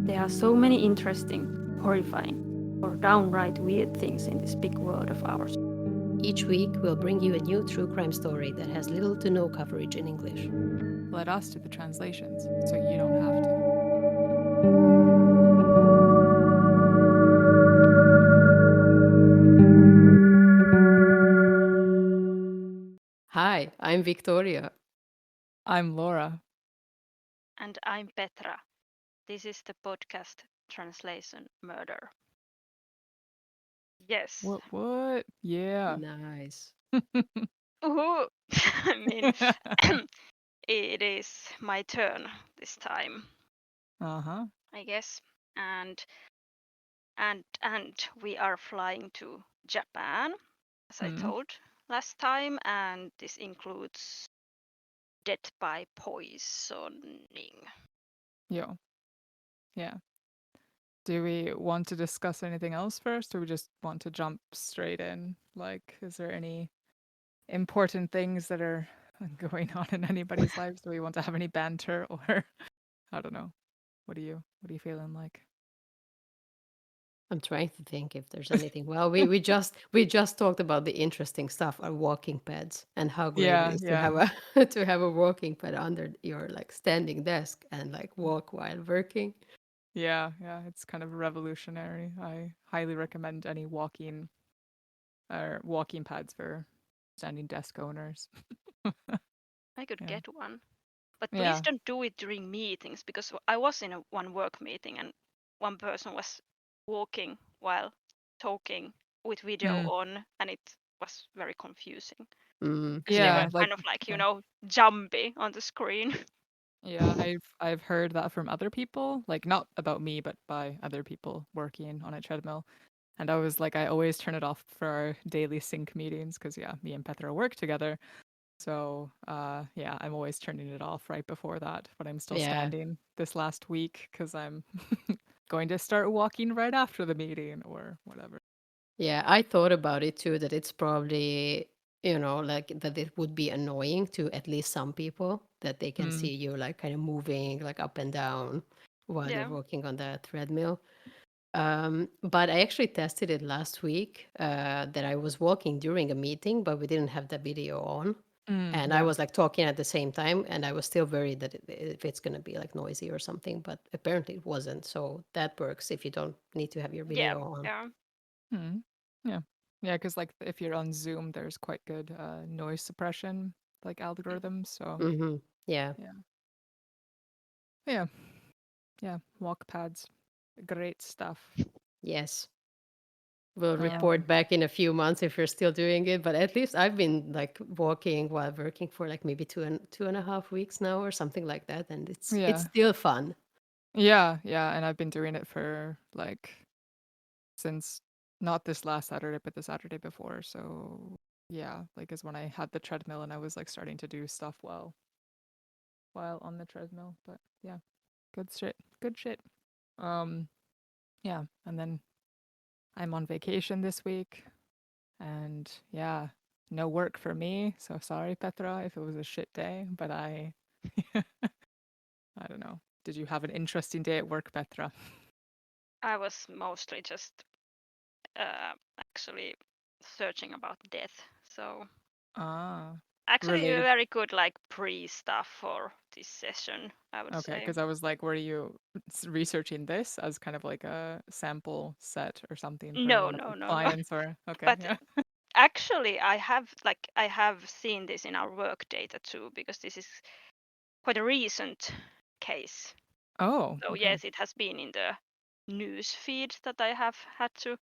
There are so many interesting, horrifying, or downright weird things in this big world of ours. Each week, we'll bring you a new true crime story that has little to no coverage in English. Let us do the translations so you don't have to. Hi, I'm Victoria. I'm Laura. And I'm Petra. This is the podcast Translation Murder. Yes. What? Yeah. Nice. Ooh. I mean, it is my turn this time, Uh-huh. I guess. And we are flying to Japan, as I Mm. told last time, and this includes death by poisoning. Yeah. Yeah. Do we want to discuss anything else first, or we just want to jump straight in? Like, is there any important things that are going on in anybody's lives? Do we want to have any banter, or I don't know. What are you feeling like? I'm trying to think if there's anything. Well, we just talked about the interesting stuff, our walking pads, and how great it Yeah, is to yeah. have a to have a walking pad under your like standing desk and like walk while working. Yeah, yeah, it's kind of revolutionary. I highly recommend any walking pads for standing desk owners. I could Yeah. get one. But please Yeah. don't do it during meetings because I was in one work meeting and one person was walking while talking with video Mm. on, and it was very confusing Mm, because they were yeah. Yeah, like kind of like, yeah. jumpy on the screen. Yeah, I've heard that from other people, like not about me, but by other people working on a treadmill. And I was like, I always turn it off for our daily sync meetings because yeah, me and Petra work together. So yeah, I'm always turning it off right before that, but I'm still Yeah. standing this last week because I'm going to start walking right after the meeting or whatever. Yeah, I thought about it too, that it's probably, like that it would be annoying to at least some people that they can Mm. see you like kind of moving like up and down while you're Yeah. walking on the treadmill. But I actually tested it last week, that I was walking during a meeting, but we didn't have the video on. Mm, And I yeah. was like talking at the same time, and I was still worried that if it's going to be like noisy or something, but apparently it wasn't. So that works if you don't need to have your Yeah. video on. Yeah. Mm. Yeah. Yeah, because like if you're on Zoom, there's quite good noise suppression like algorithms. So Mm-hmm. Yeah. yeah. Yeah. Yeah. Walk pads. Great stuff. Yes. We'll report Um, back in a few months if you're still doing it. But at least I've been like walking while working for like maybe 2.5 weeks now or something like that, and it's yeah. still fun. Yeah, yeah, and I've been doing it for like since not this last Saturday, but the Saturday before. So yeah, like is when I had the treadmill and I was like starting to do stuff while on the treadmill. But yeah, good shit. Good shit. Um, yeah, and then I'm on vacation this week, and yeah, no work for me. So sorry, Petra, if it was a shit day, but I don't know. Did you have an interesting day at work, Petra? I was mostly just actually searching about death. So Ah, actually, a related. very good like pre stuff for this session, I would Okay, say. because I was like, were you researching this as kind of like a sample set or something for No, one of no, your no, no. clients or okay, But yeah. actually, I have seen this in our work data too because this is quite a recent case. Oh, So okay. yes, it has been in the news feed that I have had to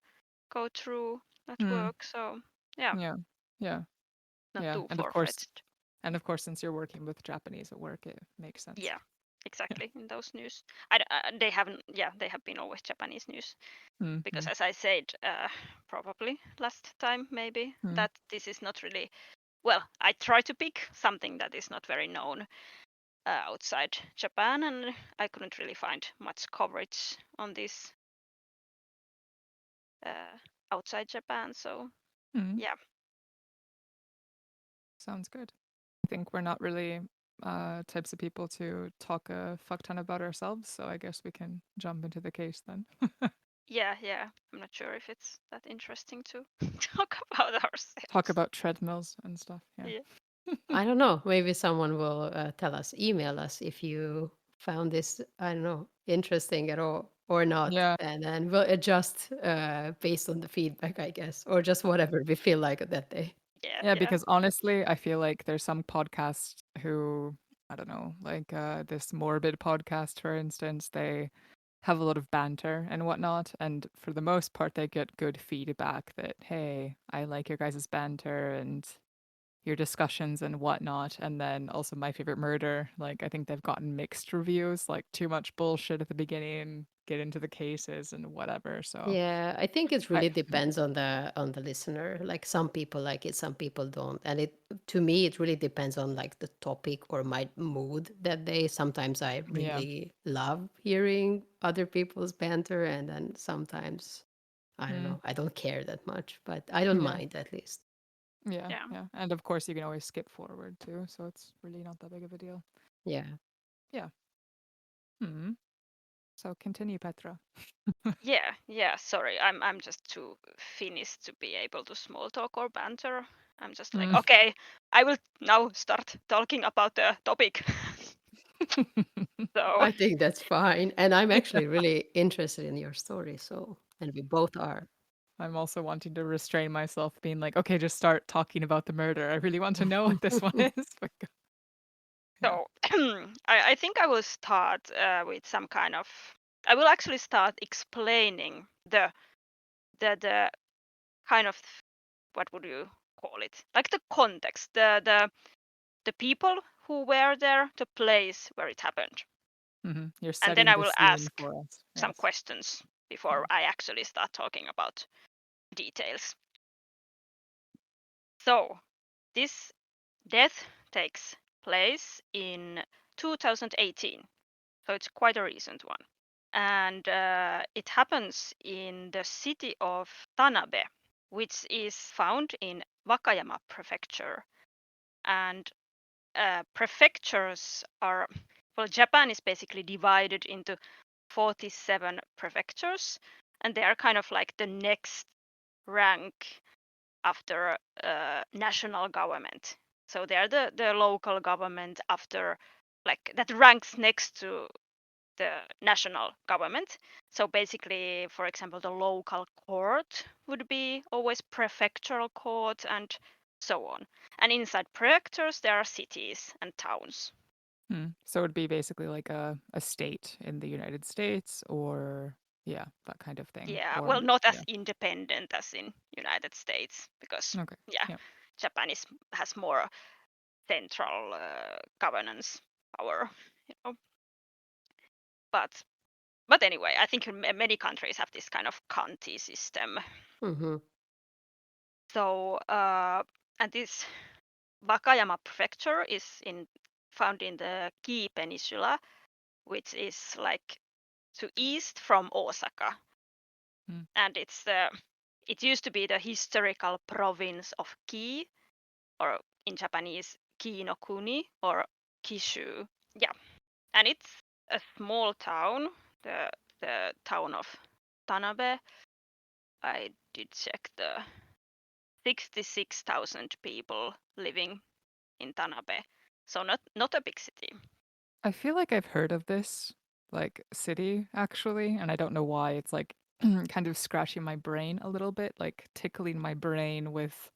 go through at Hmm. work. So yeah, Yeah. Yeah. not Yeah. too far-fetched. And of course since you're working with Japanese at work, it makes sense. Yeah, Yeah. exactly. In those news, they haven't. Yeah, they have been always Japanese news Hmm. because, Hmm. as I said, probably last time maybe Hmm. that this is not really. Well, I try to pick something that is not very known outside Japan, and I couldn't really find much coverage on this outside Japan. So Hmm. yeah, Sounds good. I think we're not really types of people to talk a fuck ton about ourselves, so I guess we can jump into the case then. Yeah, yeah. I'm not sure if it's that interesting to talk about Talk ourselves. about treadmills and stuff. Yeah. Yeah. I don't know. Maybe someone will tell us, email us if you found this, I don't know, interesting at all or not. Yeah. And then we'll adjust based on the feedback, I guess, or just whatever we feel like that day. Yeah, Yeah, yeah. because honestly, I feel like there's some podcasts who, I don't know, like this morbid podcast, for instance, they have a lot of banter and whatnot. And for the most part, they get good feedback that, hey, I like your guys' banter and your discussions and whatnot. And then also My Favorite Murder, like I think they've gotten mixed reviews, like too much bullshit at the beginning, get into the cases and whatever. So Yeah, I think it I really depends on the listener. Like some people like it, some people don't. And it to me it really depends on like the topic or my mood that day. Sometimes I yeah. really love hearing other people's banter and then sometimes I don't Mm, know, I don't care that much, but I don't yeah. mind at least. Yeah, Yeah. yeah. And of course you can always skip forward too, so it's really not that big of a deal. Yeah. Yeah. Hmm. So continue, Petra. Yeah, yeah, sorry. I'm just too Finnish to be able to small talk or banter. I'm just like, Mm. okay, I will now start talking about the topic. So I think that's fine. And I'm actually really interested in your story, so and we both are. I'm also wanting to restrain myself, being like, okay, just start talking about the murder. I really want to know what this one is. But yeah. so I think I will start with some kind of I will actually start explaining the kind of what would you call it? Like the context, the people who were there, the place where it happened. You're And then setting I the will scene ask for us. some Yes. questions Yeah. before I actually start talking about details. So, this death takes place in 2018, so it's quite a recent one. And it happens in the city of Tanabe, which is found in Wakayama Prefecture. And prefectures are, well, Japan is basically divided into 47 prefectures, and they are kind of like the next rank after national government. So they're the local government after, like, that ranks next to the national government. So basically, for example, the local court would be always prefectural court and so on. And inside prefectures, there are cities and towns. So it'd be basically like a state in the United States or yeah, that kind of thing. Yeah, Or well, not as yeah. independent as in United States, because Okay. yeah, Yeah. Japan has more central governance power, you know. But anyway, I think many countries have this kind of county system. Hmm. So and this Wakayama Prefecture is found in the Kii Peninsula, which is like to east from Osaka, Mm. and it used to be the historical province of Kii, or in Japanese Kii no Kuni or Kishu. Yeah, and it's a small town, the town of Tanabe. I did check the 66,000 people living in Tanabe, so not a big city. I feel like I've heard of this like city actually, and I don't know why. It's like kind of scratching my brain a little bit, like tickling my brain with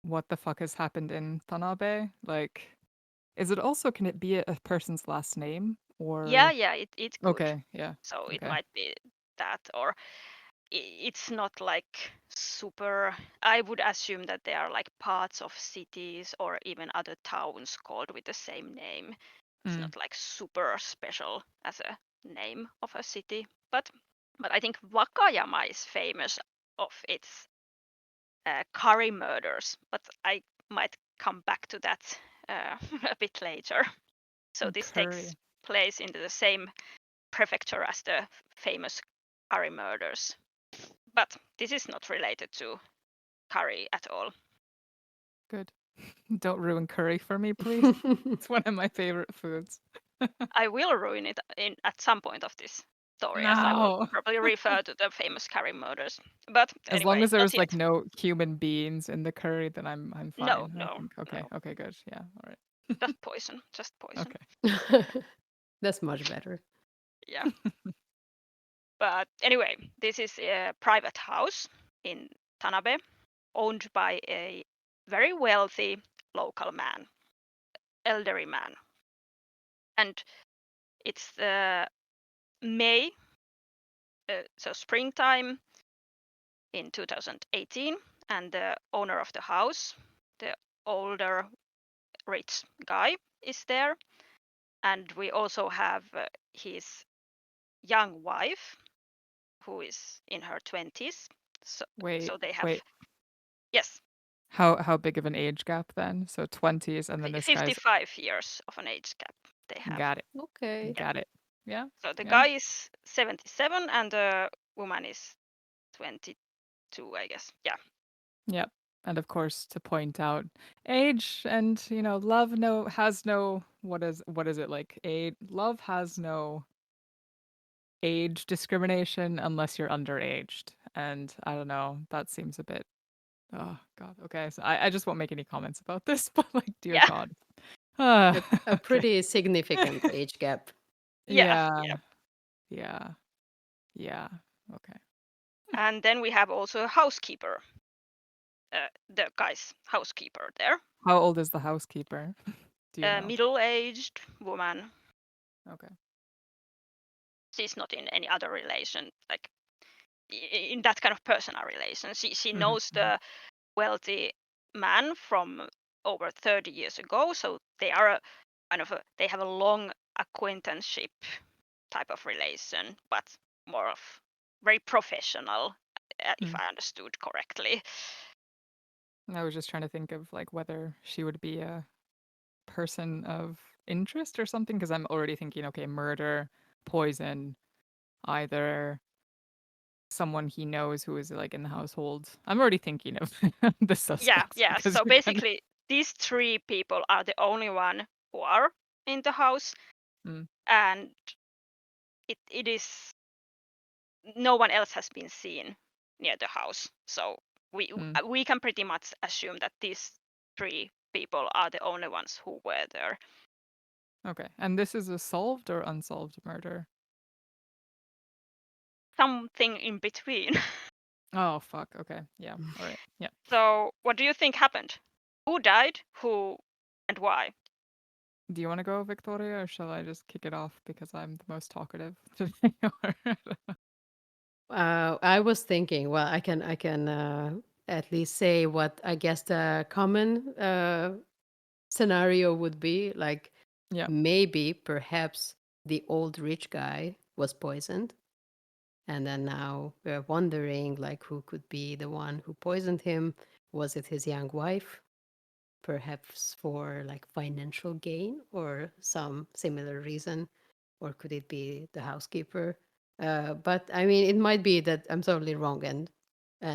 what the fuck has happened in Tanabe. Like, is it also can it be a person's last name Yeah, or yeah, it could. okay, yeah. So it Okay. might be that, or it's not like super. I would assume that there are like parts of cities or even other towns called with the same name. It's Mm. not like super special as a name of a city, but I think Wakayama is famous of its curry murders. But I might come back to that a bit later. So this takes Curry. place in the same prefecture as the famous curry murders. But this is not related to curry at all. Good. Don't ruin curry for me, please. It's one of my favorite foods. I will ruin it in at some point of this story, as I will No. probably refer to the famous curry murders. But As long anyway, as there not was like yet. no human beings in the curry, then I'm No, fine. I no, think. Okay. no. Okay. Good. Yeah. All right. Just poison. Just poison. Okay. That's much better. Yeah. But anyway, this is a private house in Tanabe, owned by a very wealthy local man, elderly man. And it's May, so springtime in 2018, and the owner of the house, the older rich guy, is there. And we also have his young wife, who is in her 20s. So, Wait. so they have, Wait. yes, How big of an age gap then? So 20s, and then this guy's 55 years of an age gap they have. got it. Okay. Yeah. Got it. Yeah. So the Yeah. guy is 77 and the woman is 22, I guess. Yeah. Yep. And of course, to point out age and love no has no what is it like? Age love has no age discrimination unless you're underaged. And I don't know, that seems a bit oh god. Okay, so I just won't make any comments about this, but like dear Yeah. god. Ah, A okay. pretty significant age gap. Yeah. Yeah. Yeah. Yeah. Yeah. Okay. And then we have also a housekeeper, the guy's housekeeper there, How old is the housekeeper? Do you a know? middle-aged woman. Okay. She's not in any other relation, like in that kind of personal relation. She Mhm. knows the wealthy man from over 30 years ago, so they are they have a long acquaintanceship type of relation, but more of very professional, if Mm. I understood correctly. I was just trying to think of like whether she would be a person of interest or something because I'm already thinking, okay, murder, poison, either someone he knows who is like in the household. I'm already thinking of the Yeah, suspects yeah. because So you're kind of basically, these three people are the only one who are in the house, mm, and it is no one else has been seen near the house. So mm. we can pretty much assume that these three people are the only ones who were there. Okay. And this is a solved or unsolved murder? Something in between. Oh fuck. Okay. Yeah. All right. Yeah. So what do you think happened? Who died? Who and why? Do you want to go, Victoria, or shall I just kick it off because I'm the most talkative today? I was thinking, well, I can at least say what I guess the common scenario would be. Like Yeah. maybe, perhaps the old rich guy was poisoned, and then now we're wondering like who could be the one who poisoned him. Was it his young wife? Perhaps for like financial gain or some similar reason, or could it be the housekeeper? But I mean, it might be that I'm totally wrong, and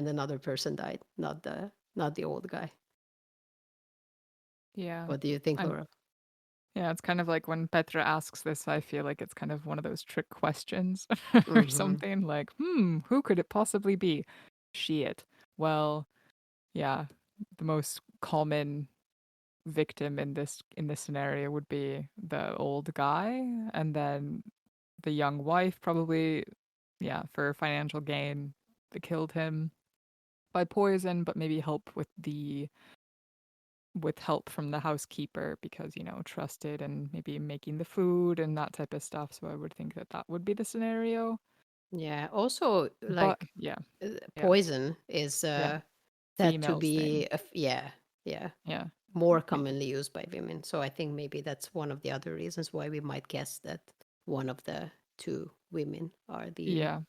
another person died, not the old guy. Yeah. What do you think, I'm Laura? Yeah, it's kind of like when Petra asks this, I feel like it's kind of one of those trick questions or Mm-hmm. something like, who could it possibly be? Shit. Well, yeah, the most common victim in this scenario would be the old guy, and then the young wife probably, yeah, for financial gain, they killed him by poison, but maybe with help from the housekeeper because trusted and maybe making the food and that type of stuff, so I would think that that would be the scenario. Yeah. Also, But like yeah. Yeah. poison is Yeah. said to Females be thing. yeah, yeah, Yeah. more Ma- commonly used by women. So I think maybe that's one of the other reasons why we might guess that one of the two women are the yeah.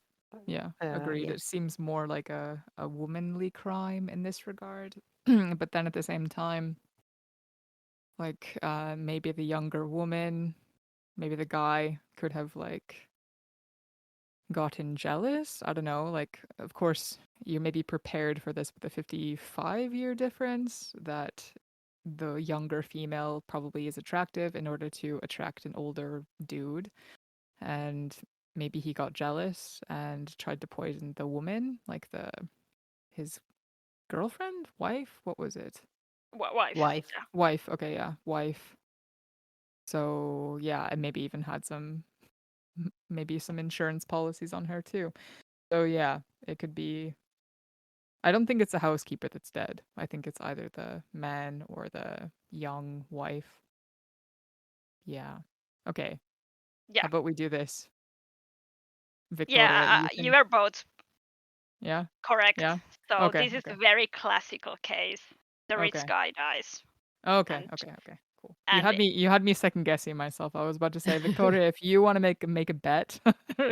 Yeah, agreed. yeah. It seems more like a womanly crime in this regard. But then at the same time, like maybe the younger woman, maybe the guy could have like gotten jealous. I don't know. Like, of course, you may be prepared for this with a 55-year difference that the younger female probably is attractive in order to attract an older dude. And maybe he got jealous and tried to poison the woman, like his girlfriend, wife. What was it? Wife. Wife. Yeah. Wife. Okay, yeah, wife. So yeah, and maybe even had maybe some insurance policies on her too. So yeah, it could be. I don't think it's the housekeeper that's dead. I think it's either the man or the young wife. Yeah. Okay. Yeah. How about we do this, Victoria? Yeah. You You think? are both Yeah. correct. Yeah. So Okay. this is a Okay. very classical case. The rich Okay. guy dies, Okay. and Okay. Okay. Cool. and You had me second guessing myself. I was about to say, Victoria, if you want to make a bet,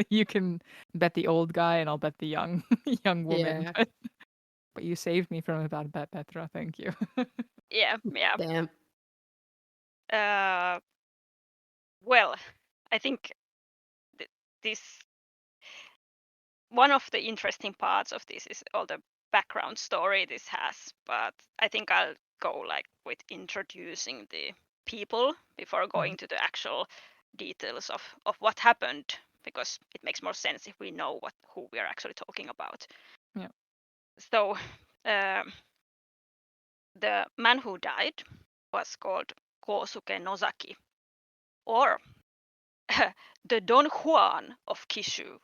you can bet the old guy and I'll bet the young young woman. Yeah. But you saved me from a bad bet, Petra. Thank you. yeah, yeah. Damn. Uh, well, I think this one of the interesting parts of this is all the background story this has, but I think I'll go like with introducing the people before going to the actual details of what happened, because it makes more sense if we know who we are actually talking about. Yeah. So the man who died was called Kosuke Nozaki, or the Don Juan of Kishu.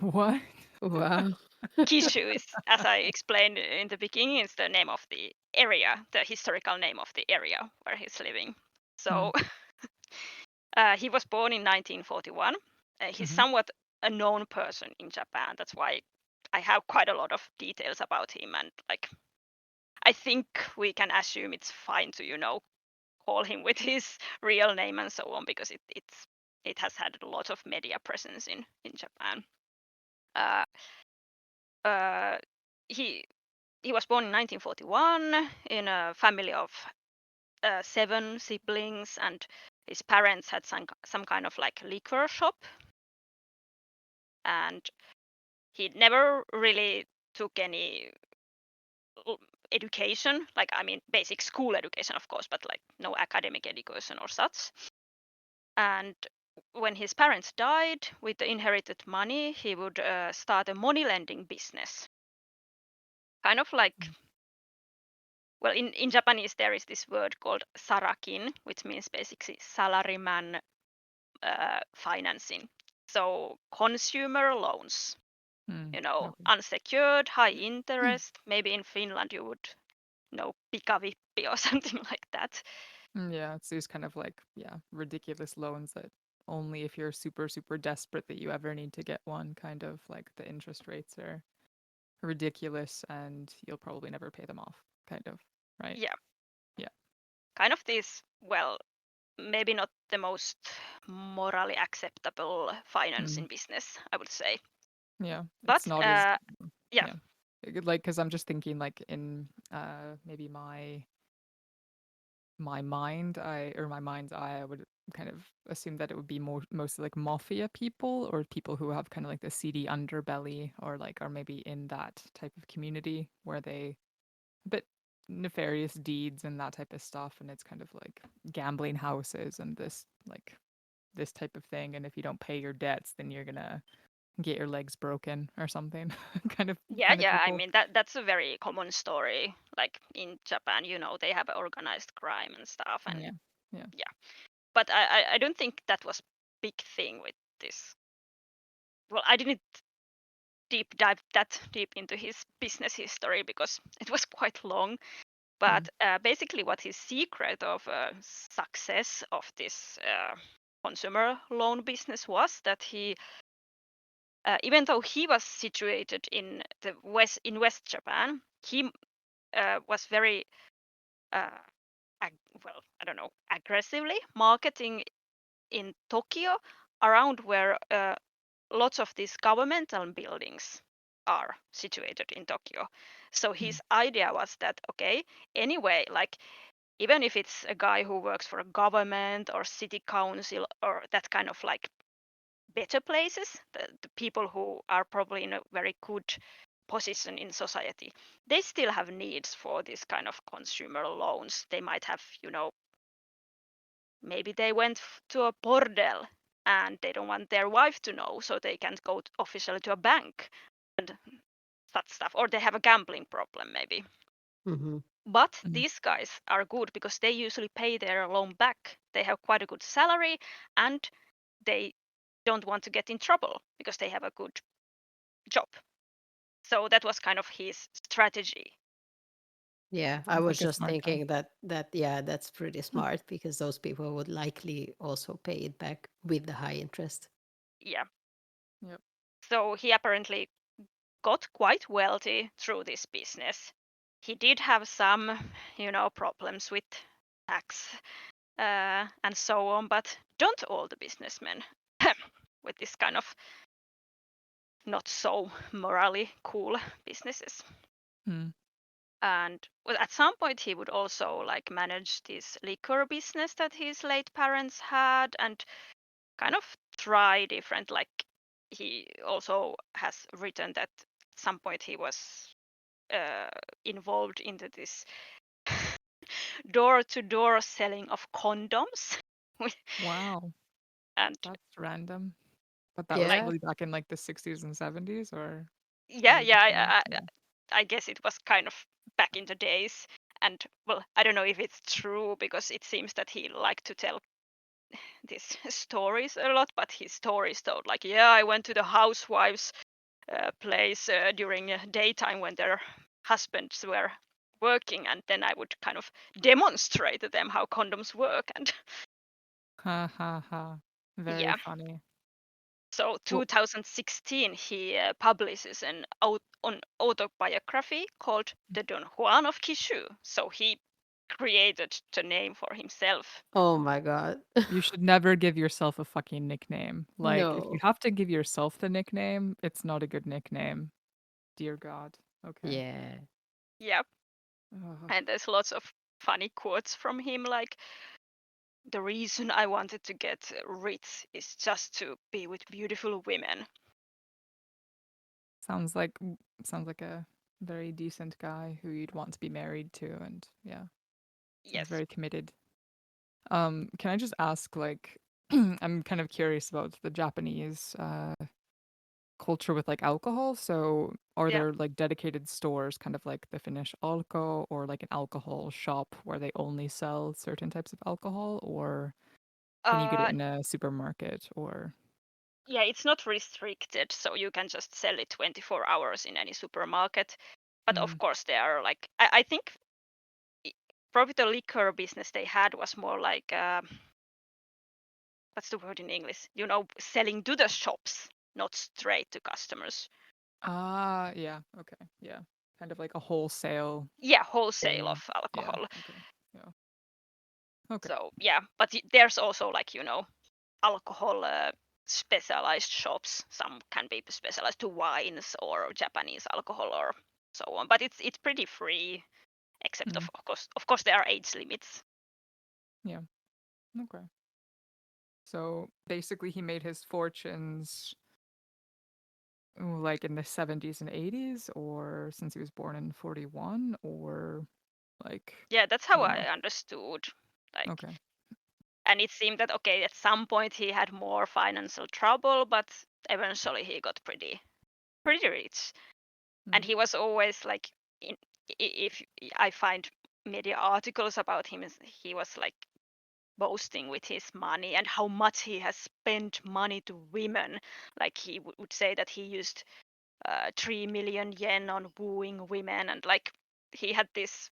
What? Wow. Kishu is, as I explained in the beginning, is the name of the area, the historical name of the area where he's living. Hmm. So he was born in 1941. He's Mm-hmm. somewhat a known person in Japan. That's why I have quite a lot of details about him, and like I think we can assume it's fine to call him with his real name and so on, because it has had a lot of media presence in Japan. Uh, uh, he he was born in 1941 in a family of 7 siblings, and his parents had some kind of like liquor shop, and he never really took any education, like I mean basic school education of course, but like no academic education or such. And when his parents died, with the inherited money, he would start a money lending business, kind of like, well, in Japanese there is this word called sarakin, which means basically salaryman financing. So consumer loans, Mm. Okay. unsecured, high interest. Maybe in Finland you would know pikavippi or something like that. Yeah, it's these kind of like, yeah, ridiculous loans that only if you're super, super desperate that you ever need to get one, kind of like the interest rates are ridiculous and you'll probably never pay them off, kind of, right? Yeah, Yeah. kind of this, well, maybe not the most morally acceptable finance Mm. in business, I would say. Yeah. It's But not as, yeah, yeah. Like, because I'm just thinking like in maybe my mind, my mind's eye, I would kind of assume that it would be mostly like mafia people or people who have kind of like the seedy underbelly or like are maybe in that type of community where they a bit nefarious deeds and that type of stuff, and it's kind of like gambling houses and this type of thing, and if you don't pay your debts then you're gonna get your legs broken or something kind of yeah, kind of yeah. I people. mean that's a very common story. Like in Japan, they have organized crime and stuff, and Yeah. Yeah. yeah. But I don't think that was big thing with this. Well, I didn't deep dive that deep into his business history because it was quite long. But Mm. basically, what his secret of success of this consumer loan business was that he, even though he was situated in West Japan, he was very, uh, well, I don't know, aggressively marketing in Tokyo, around where lots of these governmental buildings are situated in Tokyo. So Mm. his idea was that, okay, anyway, like even if it's a guy who works for a government or city council or that kind of like better places, the people who are probably in a very good position in society, they still have needs for this kind of consumer loans. They might have, maybe they went to a bordel and they don't want their wife to know, so they can't go officially to a bank and such stuff. Or they have a gambling problem, maybe. Hmm. But Mm. these guys are good because they usually pay their loan back. They have quite a good salary and they don't want to get in trouble because they have a good job. So that was kind of his strategy. Yeah, I Sounds was like a just smart guy. thinking that yeah, that's pretty smart because those people would likely also pay it back with the high interest. Yeah. Yep. So he apparently got quite wealthy through this business. He did have some, problems with tax and so on, but don't all the businessmen with this kind of not so morally cool businesses. Mm. And well, at some point he would also like manage this liquor business that his late parents had and kind of try different, like he also has written that at some point he was involved into this door to door selling of condoms. Wow, And that's random. But that was like, Yeah. probably back in like the 60s and 70s, or yeah, maybe yeah, before. Yeah. I guess it was kind of back in the days. And well, I don't know if it's true because it seems that he liked to tell these stories a lot, but his stories told like, yeah, I went to the housewives' place during daytime when their husbands were working, and then I would kind of demonstrate to them how condoms work. And Ha ha ha. Very yeah, funny. so Well, 2016 he publishes an autobiography called The Don Juan of Kishu. So he created the name for himself. Oh my God. you should never give yourself a fucking nickname. Like, if you No. have to give yourself the nickname, it's not a good nickname. Dear God. Okay. Yeah. Yeah, Ugh. and there's lots of funny quotes from him, like, the reason I wanted to get rich is just to be with beautiful women. Sounds like sounds like a very decent guy who you'd want to be married to, and yeah, sounds Yes. very committed. Can I just ask, like, I'm kind of curious about the Japanese culture with like alcohol. So, are Yeah. there like dedicated stores, kind of like the Finnish Alko, or like an alcohol shop where they only sell certain types of alcohol, or can you get it Uh, in a supermarket or? yeah, it's not restricted, so you can just sell it 24 hours in any supermarket. But of Mm. course, there are like, I think i- probably the liquor business they had was more like, what's the word in English? Selling to the shops, not straight to customers. Ah, yeah, okay, yeah, kind of like a wholesale Yeah, wholesale thing. of Yeah, alcohol. okay, yeah, okay. So yeah, but there's also like, alcohol specialized shops. Some can be specialized to wines or Japanese alcohol or so on. But it's pretty free, except Mm, of course there are age limits. yeah, okay. So basically, he made his fortunes like in the 70s and 80s, or since he was born in 41, or like, Yeah, that's I how don't I know. understood. Like, Okay. and it seemed that okay, at some point he had more financial trouble, but eventually he got pretty rich. And Mm. he was always like, in if I find media articles about him, he was like boasting with his money and how much he has spent money to women. Like he would say that he used 3 million yen on wooing women, and like he had this,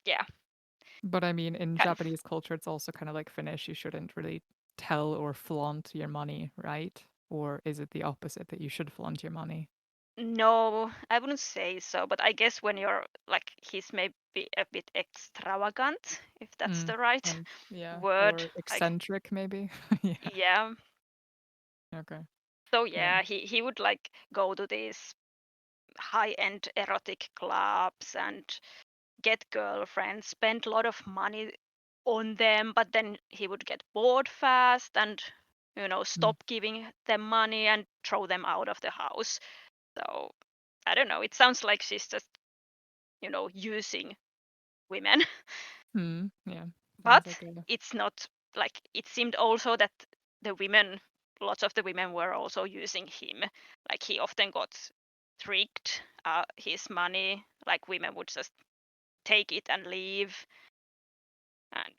yeah, But I mean, in kind of. Japanese culture, it's also kind of like Finnish. You shouldn't really tell or flaunt your money, right? Or is it the opposite that you should flaunt your money? No, I wouldn't say so, but I guess when you're like, he's maybe a bit extravagant, if that's Mm. the right And yeah, word. or Like, eccentric maybe. Yeah. yeah. Okay. So Yeah. yeah, he would like go to these high-end erotic clubs and get girlfriends, spend a lot of money on them, but then he would get bored fast and Mm. stop giving them money and throw them out of the house. So I don't know. It sounds like she's just, using women. Yeah. Sounds But like a. it's not like it seemed also that the women, lots of the women were also using him. Like he often got tricked, his money. Like women would just take it and leave, and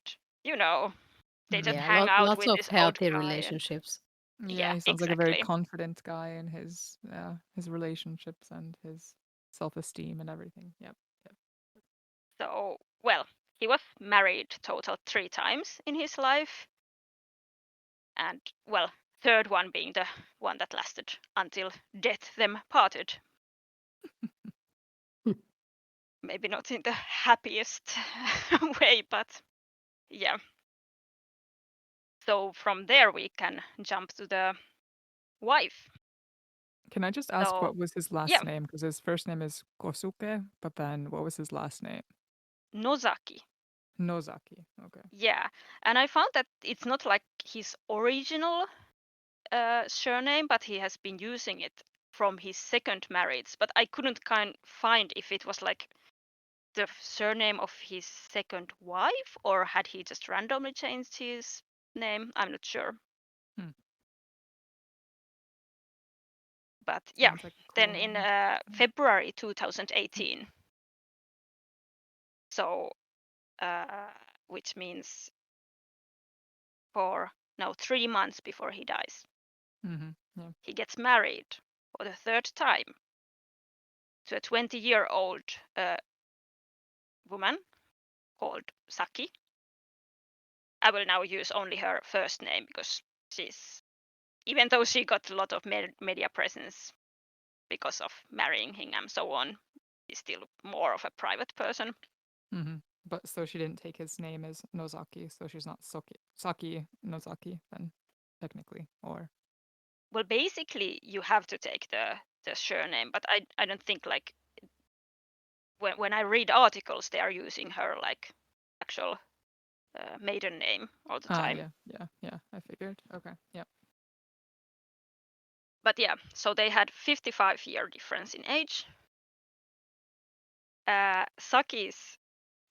they just Mm. Yeah, hang out lots with of this old healthy guy. And relationships. Yeah, yeah, he sounds like a very exactly. confident guy in his relationships and his self-esteem and everything. Yep. Yep. So, well, he was married total 3 times in his life, and well, third one being the one that lasted until death them parted. Maybe not in the happiest way, but yeah. So from there we can jump to the wife. Can I just ask So what was his last yeah, name? Because his first name is Kosuke, but then what was his last name? Nozaki. Nozaki. Okay. Yeah, and I found that it's not like his original surname, but he has been using it from his second marriage. But I couldn't find if it was like the surname of his second wife, or had he just randomly changed his name. I'm not sure. Hmm. But yeah, Sounds like a then cool in name. February 2018, so uh, which means for now 3 months before he dies, Mm-hmm. Yeah. he gets married for the third time to a 20-year-old woman called Saki. I will now use only her first name because she's, even though she got a lot of media presence because of marrying him and so on, she's still more of a private person. Mm-hmm. But so she didn't take his name as Nozaki, so she's not Saki Nozaki then, technically, or. Well, basically, you have to take the surname, but I don't think like when I read articles, they are using her like actual maiden name all the Ah, time. yeah, yeah, yeah. I figured. Okay. Yep. But yeah, so they had 55-year difference in age. Saki is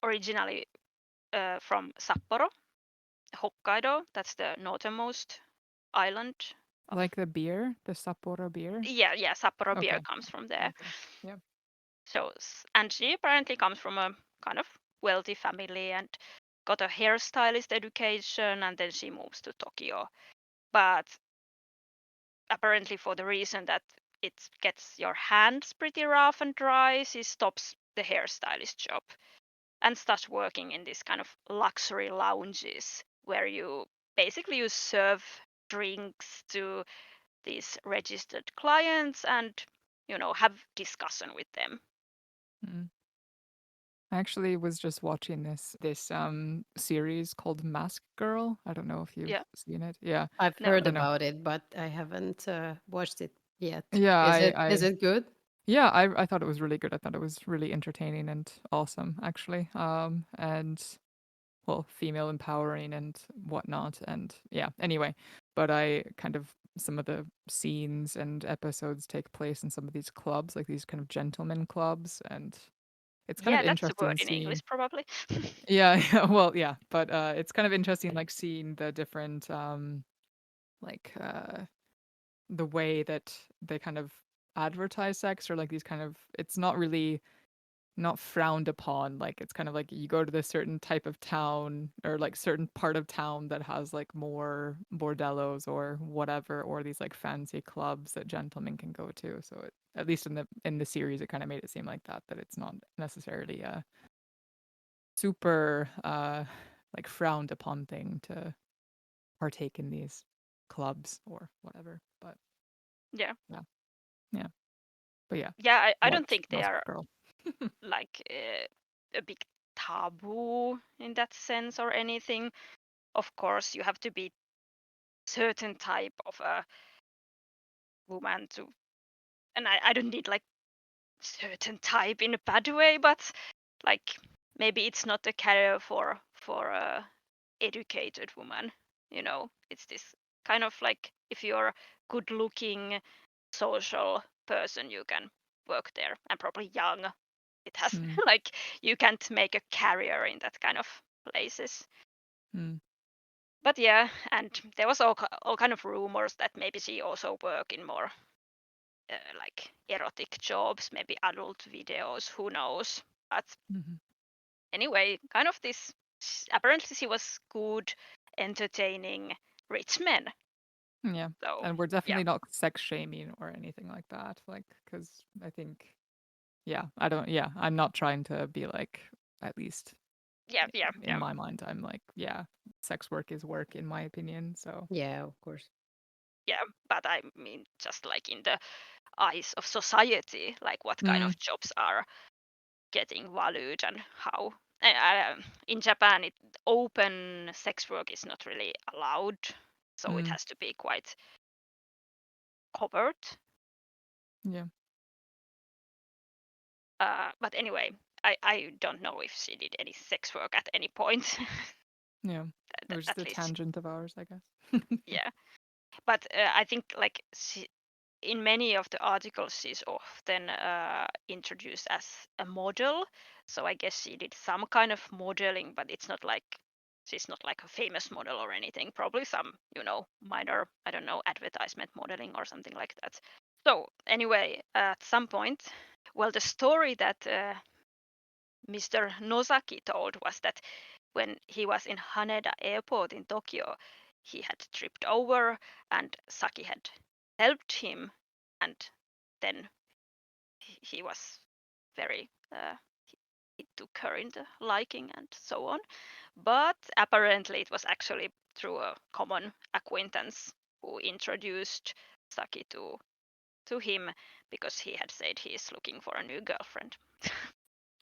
originally from Sapporo, Hokkaido. That's the northernmost island of. Like the beer, the Sapporo beer. Yeah, Sapporo beer Okay. comes from there. Okay. Yep. So, and she apparently comes from a kind of wealthy family and got a hairstylist education, and then she moves to Tokyo. But apparently, for the reason that it gets your hands pretty rough and dry, she stops the hairstylist job and starts working in this kind of luxury lounges where you serve drinks to these registered clients and have discussion with them. Mm. I actually was just watching this series called Mask Girl. I don't know if you've Yeah, seen it. Yeah. I've no, heard no. I know. about it, but I haven't watched it yet. Yeah, Is it good? yeah, I thought it was really good. I thought it was really entertaining and awesome, actually. And well, female empowering and whatnot. And yeah, anyway, but I kind of some of the scenes and episodes take place in some of these clubs, like these kind of gentlemen clubs, and it's kind of Yeah, that's the interesting word in seeing. English, probably. Yeah, yeah, well, yeah, but it's kind of interesting, like seeing the different, like the way that they kind of advertise sex, or like these kind of, it's not really not frowned upon. Like it's kind of like you go to this certain type of town or like certain part of town that has like more bordellos or whatever, or these like fancy clubs that gentlemen can go to. So it, at least in the series, it kind of made it seem like that it's not necessarily a super like frowned upon thing to partake in these clubs or whatever. But Yeah. yeah, yeah, but yeah, Yeah, I don't watch think they Mask are Girl. like a big taboo in that sense or anything. Of course, you have to be certain type of a woman to, and I don't need like certain type in a bad way, but like maybe it's not a career for a educated woman. It's this kind of like if you're a good looking social person, you can work there, and probably young. It has Mm. like you can't make a career in that kind of places. Mm. But yeah, and there was all kind of rumors that maybe she also work in more like erotic jobs, maybe adult videos, who knows. But Mhm. anyway, kind of this. Apparently, she was good, entertaining rich men. Yeah. So And we're yeah, definitely not sex shaming or anything like that. Like, because I think, yeah, I don't, yeah, I'm not trying to be like, at least yeah, yeah, in yeah, my mind, I'm like, yeah, sex work is work, in my opinion. So, Yeah, of course. yeah. But I mean, just like in the eyes of society, like what kind mm, of jobs are getting valued and how. In Japan, open sex work is not really allowed, so it mm, has to be quite covered. yeah, But anyway, I don't know if she did any sex work at any point. yeah. It was just At a least, tangent of ours, I guess. yeah. But I think like in many of the articles, she's often introduced as a model. So I guess she did some kind of modeling, but it's not like she's not like a famous model or anything. Probably some, minor, I don't know, advertisement modeling or something like that. So anyway, at some point, well, the story that Mr. Nozaki told was that when he was in Haneda Airport in Tokyo, he had tripped over and Saki had helped him, and then he was very, he took her into liking and so on. But apparently, it was actually through a common acquaintance who introduced Saki to him because he had said he is looking for a new girlfriend.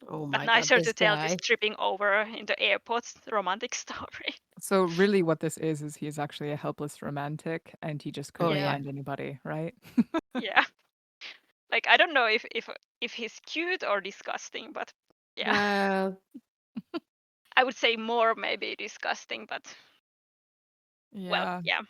Oh But my God, nicer to this tell this guy. tripping over in the airport romantic story. So really what this is he's actually a helpless romantic and he just Oh couldn't Yeah, yeah. find anybody, right? yeah. Like I don't know if he's cute or disgusting, but yeah, Well, I would say more maybe disgusting, but well, Yeah. yeah,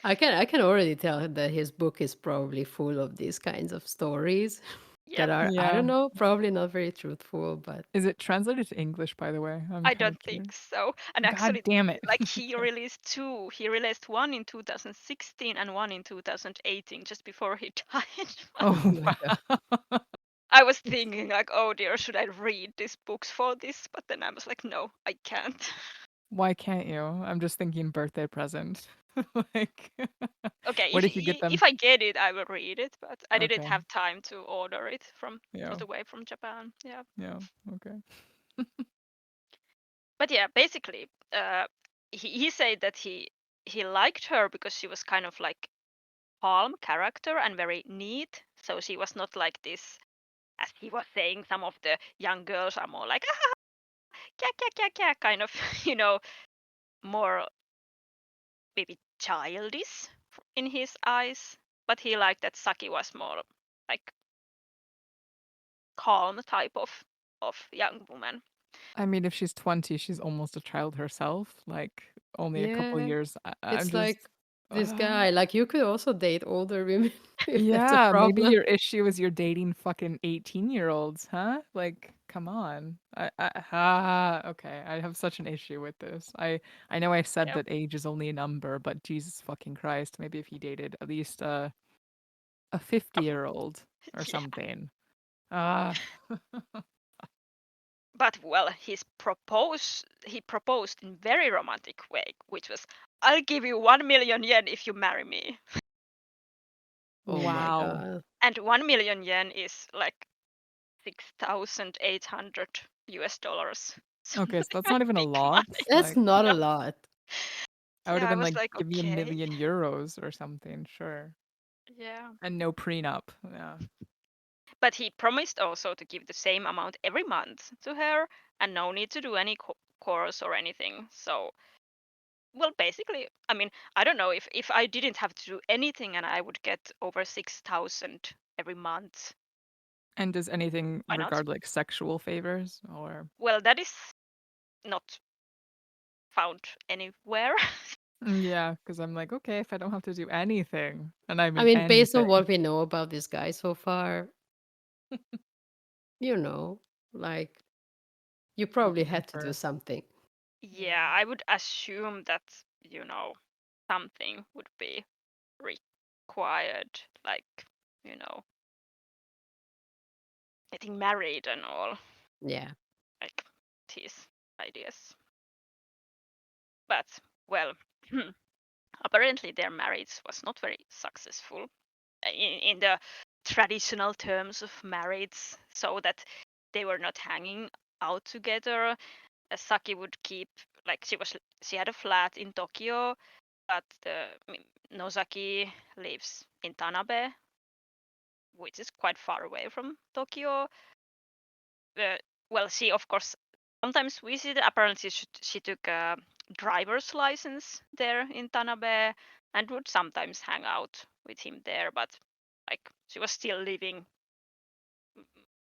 I can already tell that his book is probably full of these kinds of stories yeah. that are, I Yeah. don't know, probably not very truthful, but Is it translated to English, by the way? I'm I kind don't of think curious. so. And God actually, damn it. like he released two. He released one in 2016 and one in 2018, just before he died. oh Oh, my God. wow. I was thinking like, oh dear, should I read these books for this? But then I was like, no, I can't. Why can't you? I'm just thinking birthday present. Like, Okay, what if you get them? if I get it, I will read it. But I didn't Okay. have time to order it from. It Yeah. was away from Japan. Yeah. Yeah. Okay. But yeah, basically, he said that he liked her because she was kind of like calm character and very neat. So she was not like this, as he was saying. Some of the young girls are more like ah, kya kya kya kya, kind of, you know, more maybe childish in his eyes. But he liked that Saki was more like calm type of young woman. I mean, if she's 20, she's almost a child herself. Like, only a couple Yeah, years. I'm it's just. like this guy, like you could also date older women if that's a Yeah, maybe problem. your issue is you're dating fucking 18-year-olds, huh? Like, come on. Okay. I have such an issue with this. I know I said Yeah. that age is only a number, but Jesus fucking Christ, maybe if he dated at least a Oh, 50-year-old or yeah. something. Ah. But well, he proposed in very romantic way, which was, "I'll give you 1 million yen if you marry me." Oh my Wow. God. And 1 million yen is like 6,800 US dollars. So Okay, so like that's very not even a big lot. money. That's Like, not a No. lot. I would Yeah, have I been was like, like, give me a okay. million euros or something, sure. Yeah. And no prenup. Yeah. But he promised also to give the same amount every month to her and no need to do any course or anything. So, well, basically, I mean, I don't know if I didn't have to do anything and I would get over 6,000 every month. And does anything Why not? regard like sexual favors or? Well, that is not found anywhere. Yeah, because I'm like, okay, if I don't have to do anything, and I I mean mean, based on anything. what we know about this guy so far, You know, like you You probably put him had to do first. something. Yeah, Yeah. I would assume that, something would be required, like, you know, getting married and all, Yeah. like these ideas. But, well, apparently their marriage was not very successful in the traditional terms of marriage, so that they were not hanging out together. Saki would keep, like, she had a flat in Tokyo, but Nozaki lives in Tanabe, which is quite far away from Tokyo. Uh, well, she of course sometimes visited. Apparently, she took a driver's license there in Tanabe and would sometimes hang out with him there. But like she was still living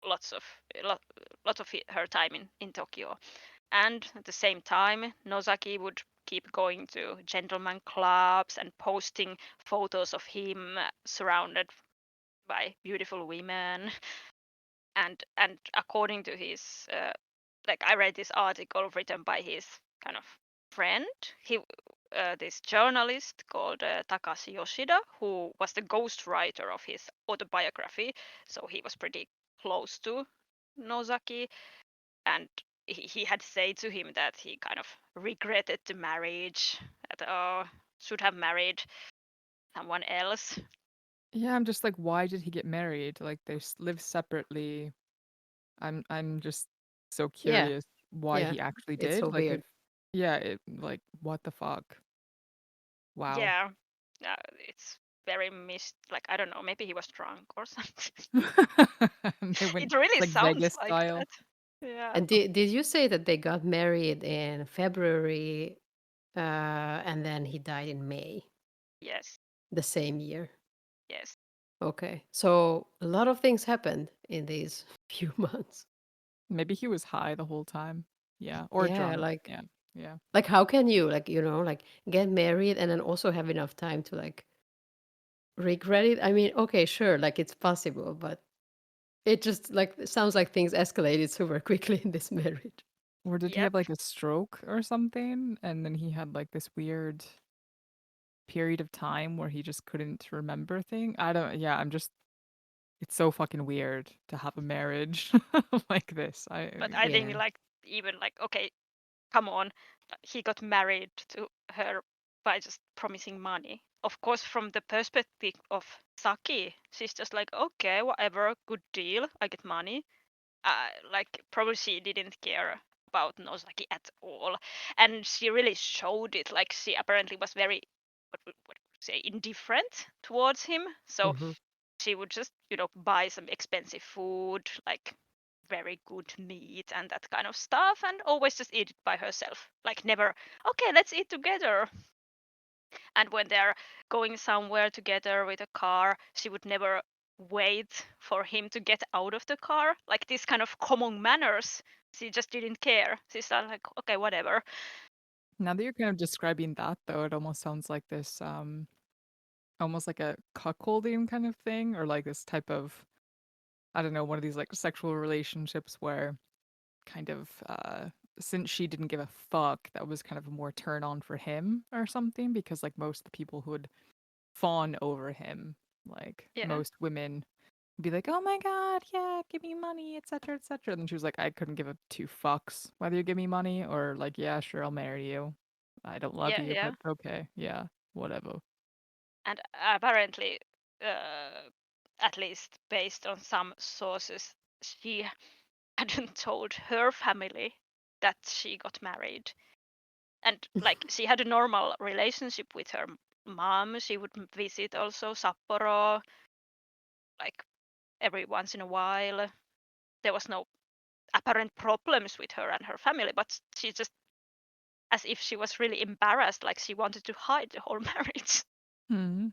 lots of lot, lots of her time in Tokyo. And at the same time, Nozaki would keep going to gentleman clubs and posting photos of him surrounded by beautiful women. And according to his like I read this article written by his kind of friend, he this journalist called Takashi Yoshida, who was the ghostwriter of his autobiography, so he was pretty close to Nozaki, and he had said to him that he kind of regretted the marriage, that should have married someone else. Yeah, I'm just like, why did he get married? Like they live separately. I'm just so Yeah. curious why Yeah. he actually It's so did. Like if weird. yeah, like what the fuck? Wow. Yeah, it's very like I don't know, maybe he was drunk or something. They went It really like sounds Vegas like style. that. Yeah. And did you say that they got married in February, and then he died in May Yes. the same year? Yes. Okay. So a lot of things happened in these few months. Maybe he was high the whole time. Yeah, or Yeah, drunk. Yeah. Yeah. like how can you like, like get married and then also have enough time to like regret it? I mean, okay, sure, like it's possible, but it just like it sounds like things escalated super quickly in this marriage. Or did he Yep. have like a stroke or something? And then he had like this weird period of time where he just couldn't remember thing. I don't, yeah, I'm just, it's so fucking weird to have a marriage like this. But I think Yeah. like even like okay, come on, he got married to her by just promising money. Of course, from the perspective of Saki, she's just like okay, whatever, good deal, I get money. Like probably she didn't care about Nozaki at all, and she really showed it. Like she apparently was very what would you say indifferent towards him. So Hmm. she would just buy some expensive food, like very good meat and that kind of stuff, and always just eat it by herself. Like never, okay, let's eat together. And when they're going somewhere together with a car, she would never wait for him to get out of the car. Like these kind of common manners, she just didn't care. She's like, okay, whatever. Now that you're kind of describing that though, it almost sounds like this, almost like a cuckolding kind of thing, or like this type of, I don't know, one of these like sexual relationships where kind of since she didn't give a fuck, that was kind of a more turn on for him or something, because like most of the people who would fawn over him, like Yeah, most women would be like, "Oh my god, yeah, give me money, etc., etc." And then she was like, "I couldn't give a two fucks whether you give me money or like, yeah, sure, I'll marry you. I don't love yeah, you, yeah. but okay, yeah, whatever." And apparently, uh, at least based on some sources, she hadn't told her family that she got married. And like she had a normal relationship with her mom. She would visit also Sapporo like every once in a while. There was no apparent problems with her and her family, but she just as if she was really embarrassed, like she wanted to hide the whole marriage. Hmm.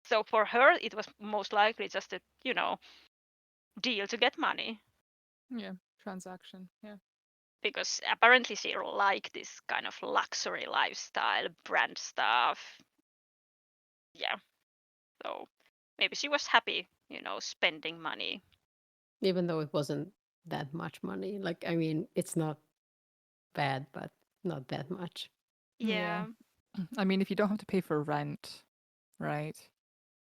So for her, it was most likely just a deal to get money Yeah, transaction. Yeah. because apparently she liked this kind of luxury lifestyle, brand stuff. Yeah, so maybe she was happy, spending money. Even though it wasn't that much money. Like, I mean, it's not bad, but not that much. Yeah. Yeah. I mean, if you don't have to pay for rent, right?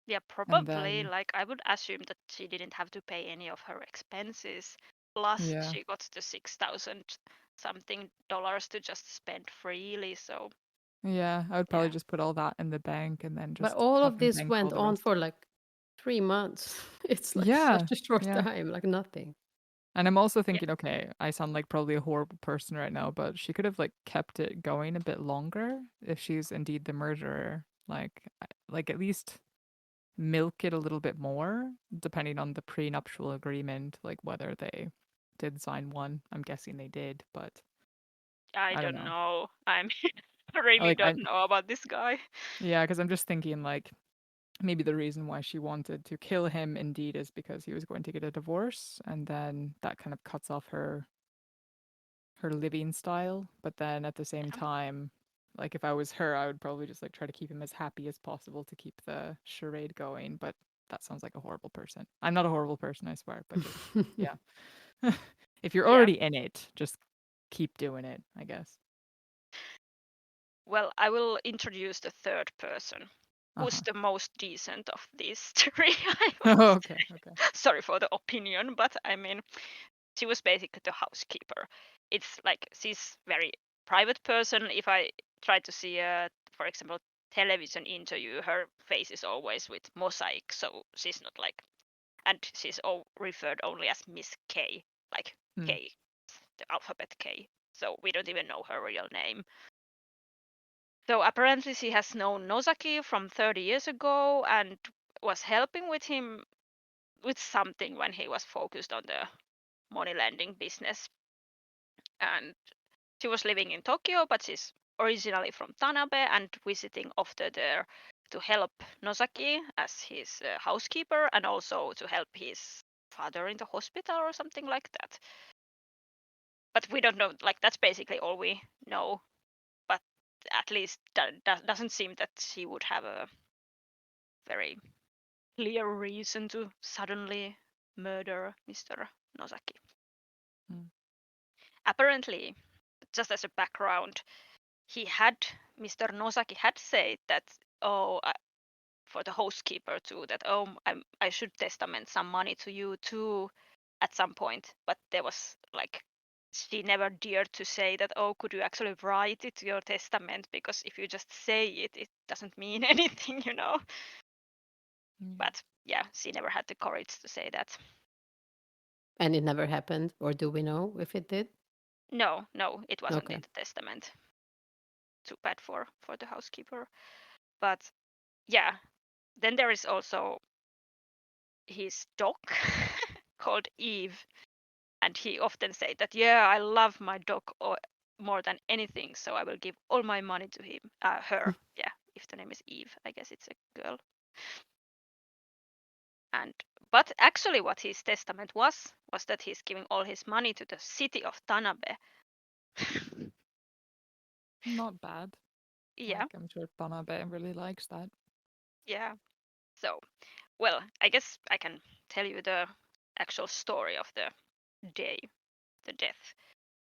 Yeah, And probably. then, Like, I would assume that she didn't have to pay any of her expenses. Plus, yeah. she got the 6,000 something dollars to just spend freely. So, Yeah, I would yeah. probably just put all that in the bank and then But just all have of him this paying for all went the on rest. for like 3 months. It's like Yeah, such a short yeah. time, like nothing. And I'm also Yeah. thinking, okay, I sound like probably a horrible person right now, but she could have like kept it going a bit longer if she's indeed the murderer. Like at least milk it a little bit more, depending on the prenuptial agreement, like whether they did sign one. I'm guessing they did, but I I don't don't know. know. I really Like I, don't know about this guy. yeah, because I'm just thinking like maybe the reason why she wanted to kill him indeed is because he was going to get a divorce, and then that kind of cuts off her living style. But then at the same Yeah. time, like if I was her, I would probably just like try to keep him as happy as possible to keep the charade going. But that sounds like a horrible person. I'm not a horrible person, I swear, but just yeah. If you're Yeah. already in it, just keep doing it, I guess. Well, I will introduce the third person, who's Uh-huh. the most decent of these three. I would Oh, say. okay, okay. Sorry for the opinion, but I mean, she was basically the housekeeper. It's like she's very private person. If I try to see for example, television interview, her face is always with mosaic, so she's not like, and she's all referred only as Miss K, like Hmm. K, the alphabet K. So we don't even know her real name. So apparently she has known Nozaki from 30 years ago and was helping with him with something when he was focused on the money lending business. And she was living in Tokyo, but she's originally from Tanabe and visiting often there to help Nozaki as his housekeeper and also to help his father in the hospital or something like that. But we don't know, like, that's basically all we know. But at least that doesn't seem that she would have a very clear reason to suddenly murder Mr. Nozaki. Hmm. Apparently, just as a background, he had Mr. Nozaki had said that, oh, for the housekeeper too, that, oh, I should testament some money to you too at some point, but there was like, she never dared to say that, oh, could you actually write it to your testament, because if you just say it, it doesn't mean anything, you know. Yeah. But yeah, she never had the courage to say that. And it never happened, or do we know if it did? No, it wasn't in Okay. the testament. Too bad for the housekeeper. But yeah, then there is also his dog called Eve, and he often said that, yeah, I love my dog more than anything, so I will give all my money to him, her. Yeah, if the name is Eve, I guess it's a girl. And but actually, what his testament was that he's giving all his money to the city of Tanabe. Not bad. Yeah, Like I'm sure Tanabe really likes that. yeah. So, well, I guess I can tell you the actual story of the day, the death.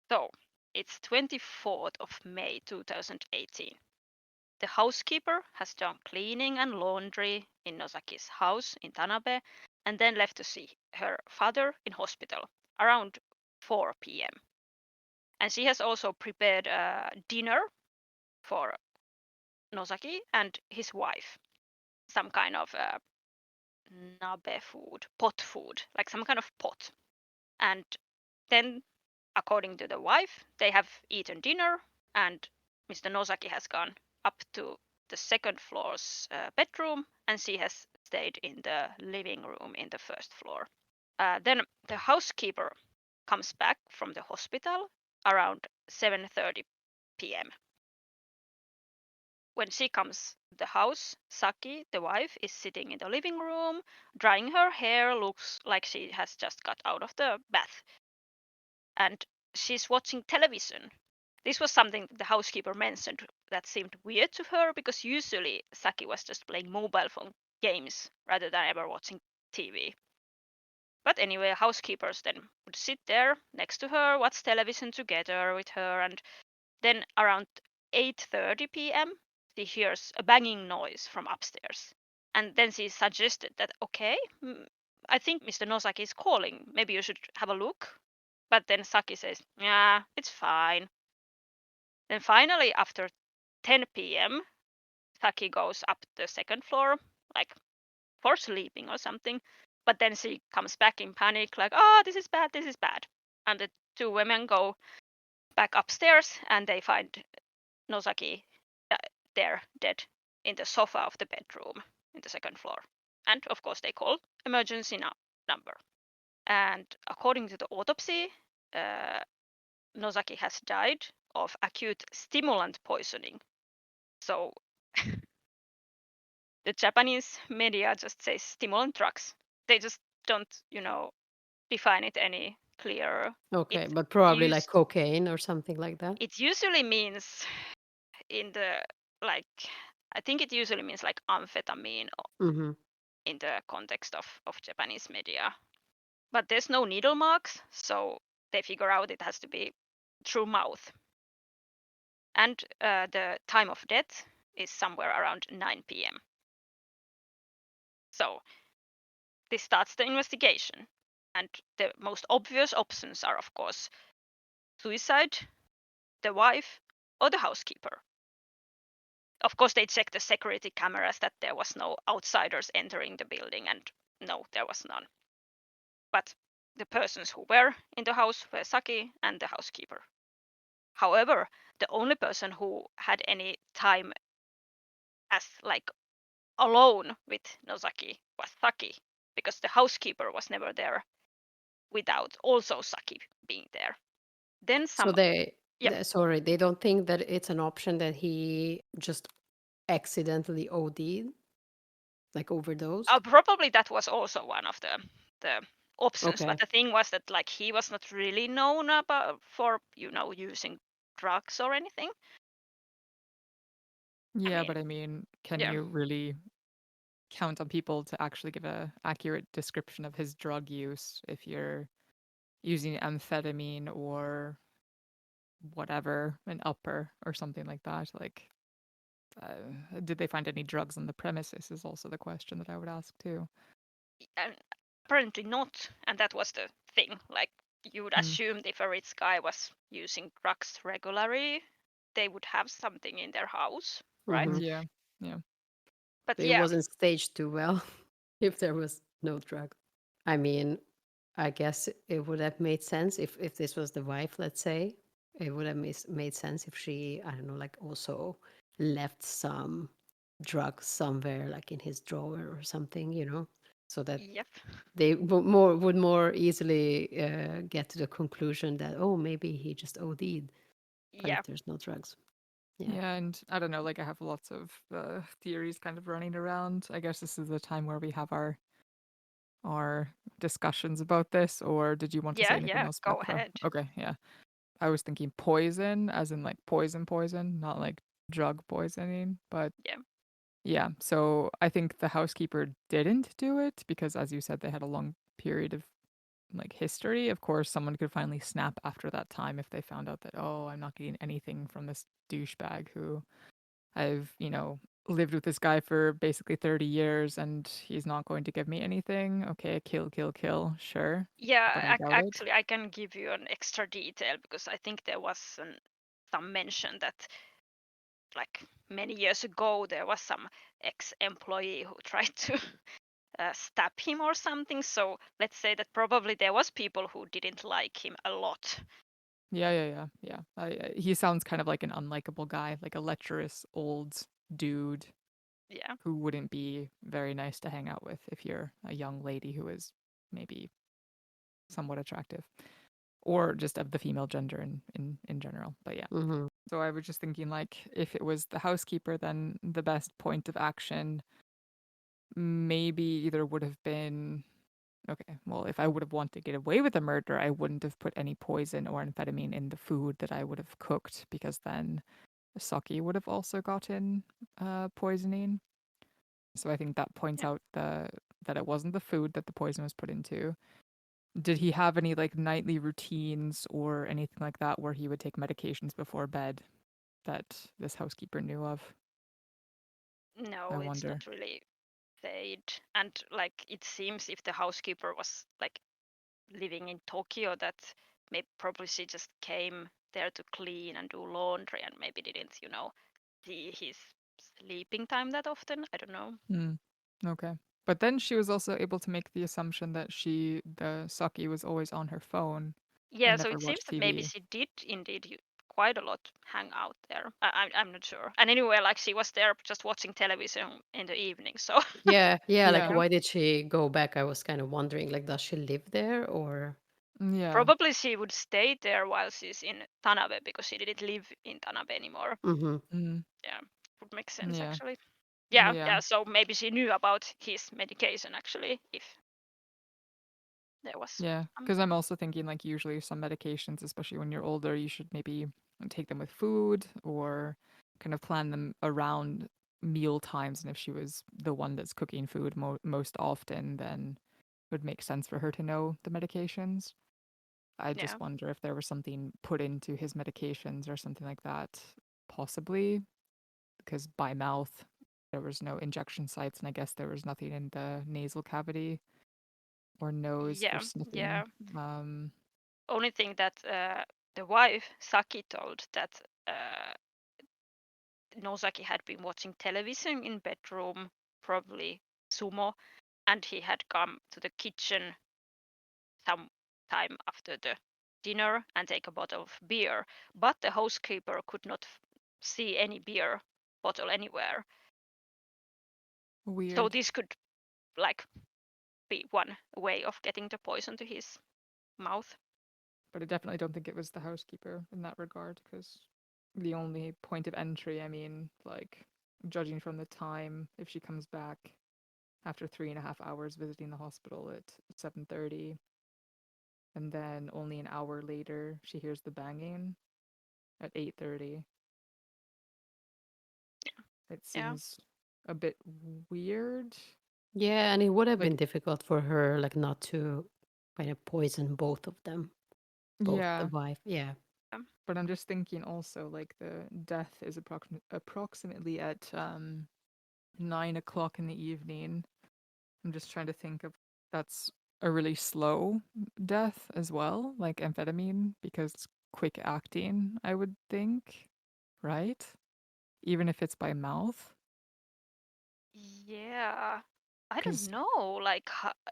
So, it's 24th of May 2018. The housekeeper has done cleaning and laundry in Nozaki's house in Tanabe and then left to see her father in hospital around 4 p.m. And she has also prepared a dinner for Nozaki and his wife, some kind of nabe food, pot food, like some kind of pot. And then, according to the wife, they have eaten dinner, and Mr. Nozaki has gone up to the second floor's bedroom, and she has stayed in the living room in the first floor. Then the housekeeper comes back from the hospital around 7:30 p.m. When she comes to the house, Saki, the wife, is sitting in the living room, drying her hair, looks like she has just got out of the bath, and she's watching television. This was something the housekeeper mentioned that seemed weird to her, because usually Saki was just playing mobile phone games rather than ever watching TV. But anyway, housekeepers then would sit there next to her, watch television together with her, and then around 8:30 p.m., she hears a banging noise from upstairs. And then she suggested that, okay, I think Mr. Nosaki is calling. Maybe you should have a look. But then Saki says, yeah, it's fine. Then finally, after 10 p.m., Saki goes up the second floor, like for sleeping or something. But then she comes back in panic, like, oh, this is bad, this is bad. And the two women go back upstairs and they find Nosaki there dead in the sofa of the bedroom in the second floor. And of course, they call emergency number. And according to the autopsy, uh, Nosaki has died of acute stimulant poisoning. So the Japanese media just says stimulant drugs. They just don't, define it any clearer. Okay, It but probably like use cocaine or something like that? it usually means in the like I think it usually means like amphetamine Mm-hmm. in the context of Japanese media. But there's no needle marks, so they figure out it has to be through mouth. And the time of death is somewhere around 9 p.m. So this starts the investigation. And the most obvious options are, of course, suicide, the wife, or the housekeeper. Of course, they checked the security cameras that there was no outsiders entering the building, and no, there was none. But the persons who were in the house were Saki and the housekeeper. However, the only person who had any time as like alone with Nozaki was Saki, because the housekeeper was never there without also Saki being there. Then So some, they, yeah, sorry, they don't think that it's an option that he just accidentally OD'd, like overdosed? probably that was also one of the options. But Okay. the thing was that like he was not really known about for using drugs or anything. I Yeah, mean, but I mean, can yeah, you really count on people to actually give a accurate description of his drug use if you're using amphetamine or whatever, an upper or something like that? Like, did they find any drugs on the premises? Is also the question that I would ask too. and apparently not. And that was the thing. Like you would Mm. assume if a rich guy was using drugs regularly, they would have something in their house, right? Mm-hmm. Yeah, yeah, But It yeah, wasn't staged too well if there was no drug. I mean, I guess it would have made sense if this was the wife, let's say. It would have made sense if she, I don't know, like also left some drugs somewhere, like in his drawer or something, so that yep, they would more easily get to the conclusion that, oh, maybe he just OD'd. But yeah, if there's no drugs, yeah. yeah. And I don't know, like I have lots of theories kind of running around. I guess this is the time where we have our discussions about this, or did you want to say yeah, anything yeah. else, Go Petra? ahead. Okay, yeah. I was thinking poison, as in like poison, not like drug poisoning. But Yeah, yeah, so I think the housekeeper didn't do it because, as you said, they had a long period of like history. Of course, someone could finally snap after that time if they found out that, oh, I'm not getting anything from this douchebag who I've lived with this guy for basically 30 years and he's not going to give me anything. Okay, kill, kill, kill, sure, but I yeah. doubt it. Actually, I can give you an extra detail because I think there was some mention that like many years ago there was some ex-employee who tried to stab him or something. So let's say that probably there was people who didn't like him a lot. Yeah, yeah, yeah, yeah. He sounds kind of like an unlikable guy, like a lecherous old dude Yeah, who wouldn't be very nice to hang out with if you're a young lady who is maybe somewhat attractive, or just of the female gender in general. But yeah. Mm-hmm. So I was just thinking, like, if it was the housekeeper, then the best point of action maybe either would have been okay, well, if I would have wanted to get away with the murder, I wouldn't have put any poison or amphetamine in the food that I would have cooked because then Saki would have also gotten poisoning. So I think that points yeah, out that it wasn't the food that the poison was put into. did he have any like nightly routines or anything like that where he would take medications before bed that this housekeeper knew of? I No, it's wonder. not really said. And like it seems if the housekeeper was like living in Tokyo, that maybe probably she just came there to clean and do laundry and maybe didn't, see his sleeping time that often. I don't know. Hmm. Okay. But then she was also able to make the assumption that the Saki, was always on her phone Yeah, and so never it seems watched that maybe TV. she did indeed quite a lot hang out there. I'm not sure. And anyway, like she was there just watching television in the evening. So Yeah, yeah, like Yeah. yeah, why did she go back? I was kind of wondering, like, does she live there or Yeah. probably she would stay there while she's in Tanabe because she didn't live in Tanabe anymore. mm-hmm. Mm, Yeah, would make sense yeah. actually. Yeah, Yeah. yeah. So maybe she knew about his medication actually, if there was Yeah. some. Because I'm also thinking like usually some medications, especially when you're older, you should maybe take them with food or kind of plan them around meal times. And if she was the one that's cooking food most often, then it would make sense for her to know the medications. I Yeah, just wonder if there was something put into his medications or something like that, possibly, because by mouth there was no injection sites, and I guess there was nothing in the nasal cavity or nose for yeah, sniffing. yeah. Um, Only thing that the wife Saki told that Nosaki had been watching television in bedroom, probably sumo, and he had come to the kitchen some time after the dinner and take a bottle of beer, but the housekeeper could not see any beer bottle anywhere. So weird, this could like be one way of getting the poison to his mouth. but I definitely don't think it was the housekeeper in that regard, because the only point of entry, I mean, like, judging from the time, if she comes back after 3.5 hours visiting the hospital at 7:30, and then only an hour later she hears the banging at 8:30. It Yeah. seems a bit weird. Yeah, and it would have been Like, difficult for her, like, not to kind of poison both of them, both the yeah, wife. Yeah. Um, but I'm just thinking also like the death is approximately at 9 o'clock in the evening. I'm just trying to think of that's a really slow death as well, like amphetamine, because it's quick acting, I would think, right? Even if it's by mouth, yeah. I don't because know, like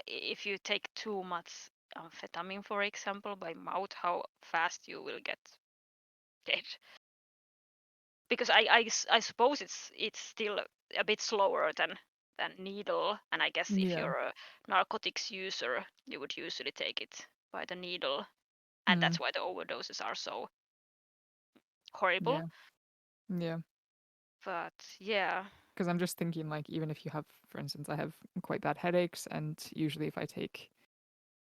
if you take too much amphetamine, for example, by mouth, how fast you will get dead. Because I suppose it's still a bit slower than needle, and I guess if yeah, you're a narcotics user, you would usually take it by the needle, and mm, that's why the overdoses are so horrible. yeah, yeah. But yeah, Because I'm just thinking, like, even if you have, for instance, I have quite bad headaches, and usually if I take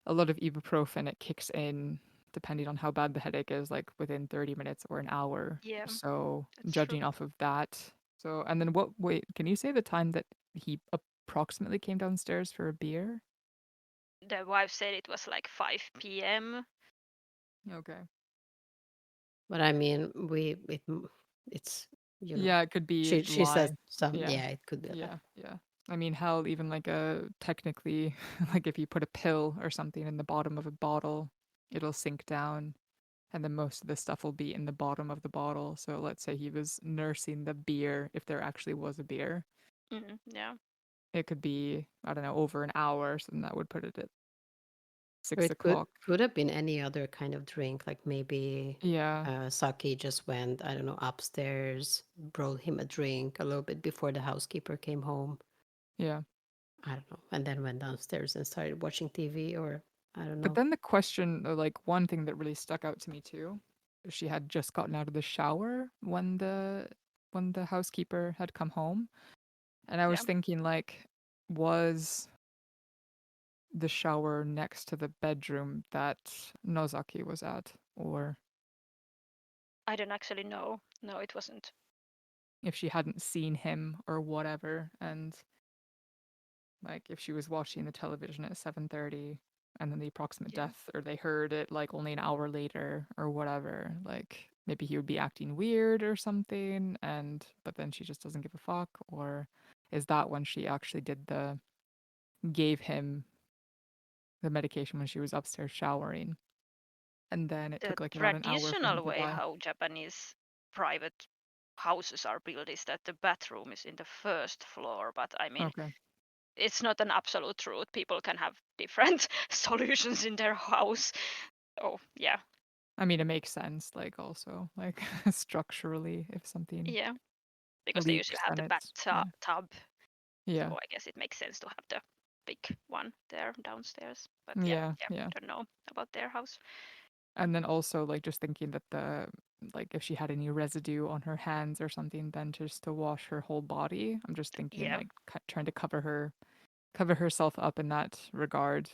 a lot of ibuprofen, it kicks in depending on how bad the headache is, like within 30 minutes or an hour. yeah, So, that's true. judging off of that. So, and then wait, can you say the time that he approximately came downstairs for a beer? The wife said it was like 5 p.m. Okay. But I mean, it's, you know, Yeah, it could be she says lie. some, Yeah. yeah, it could be a lie. Yeah. Yeah. I mean, hell, even like a technically, like if you put a pill or something in the bottom of a bottle, it'll sink down, and then most of the stuff will be in the bottom of the bottle. So let's say he was nursing the beer, if there actually was a beer, Yeah, it could be, I don't know, over an hour. So then that would put it at Or six it could o'clock. could have been any other kind of drink, like maybe Yeah, Saki just went, I don't know, upstairs, brought him a drink a little bit before the housekeeper came home. yeah. I don't know, and then went downstairs and started watching TV, or I don't But know. then the question, or like one thing that really stuck out to me too, she had just gotten out of the shower when the housekeeper had come home, and I was yeah. thinking like, was the shower next to the bedroom that Nozaki was at, or I don't actually know. No, it wasn't. if she hadn't seen him or whatever, and like if she was watching the television at 7:30. and then the approximate Yeah. death, or they heard it like only an hour later or whatever. Like maybe he would be acting weird or something, and but then she just doesn't give a fuck, or is that when she actually did the gave him the medication when she was upstairs showering, and then it The took like about an hour for him traditional to way die. how Japanese private houses are built is that the bathroom is in the first floor, but I mean, Okay. it's not an absolute truth. People can have different solutions in their house. Oh, yeah. I mean, it makes sense, like also like structurally, if something Yeah. Because they usually leaks, have then the it's yeah, bathtub. So yeah, I guess it makes sense to have the big one there downstairs. But yeah, yeah, yeah, yeah. don't know about their house. And then also like just thinking that the like if she had any residue on her hands or something, then just to wash her whole body. I'm just thinking Yeah. like trying to cover herself up in that regard.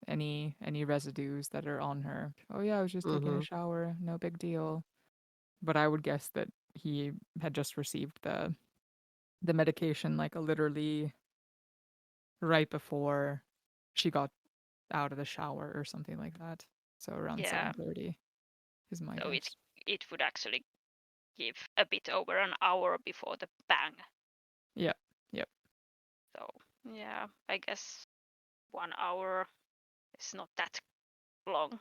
Any residues that are on her. Oh yeah, I was just taking a Mm-hmm. shower, no big deal. But I would guess that he had just received the medication like literally right before she got out of the shower or something like that. So around Yeah. 7:30 is my So guess. it would actually give a bit over an hour before the bang. Yeah. Yep. So yeah, I guess 1 hour is not that long.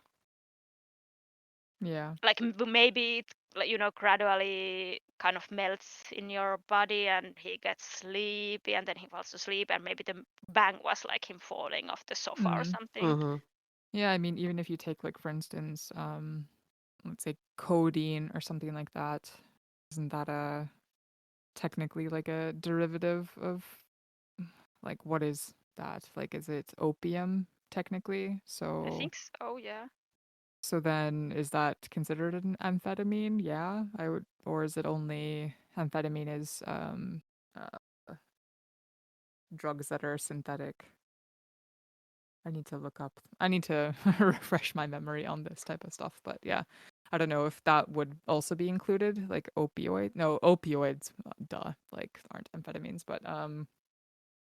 Yeah. Like maybe it, like, gradually kind of melts in your body and he gets sleepy and then he falls asleep and maybe the bang was like him falling off the sofa or Mhm. something. Mm-hmm. Yeah, I mean, even if you take like for instance, let's say codeine or something like that, isn't that a technically like a derivative of like what is that? Like is it opium technically? I So think so, yeah. so then is that considered an amphetamine? Yeah, I would, or is it only amphetamine is uh, drugs that are synthetic? I need to look up. I need to refresh my memory on this type of stuff. But yeah, I don't know if that would also be included, like opioid. No, opioids, duh, like aren't amphetamines. But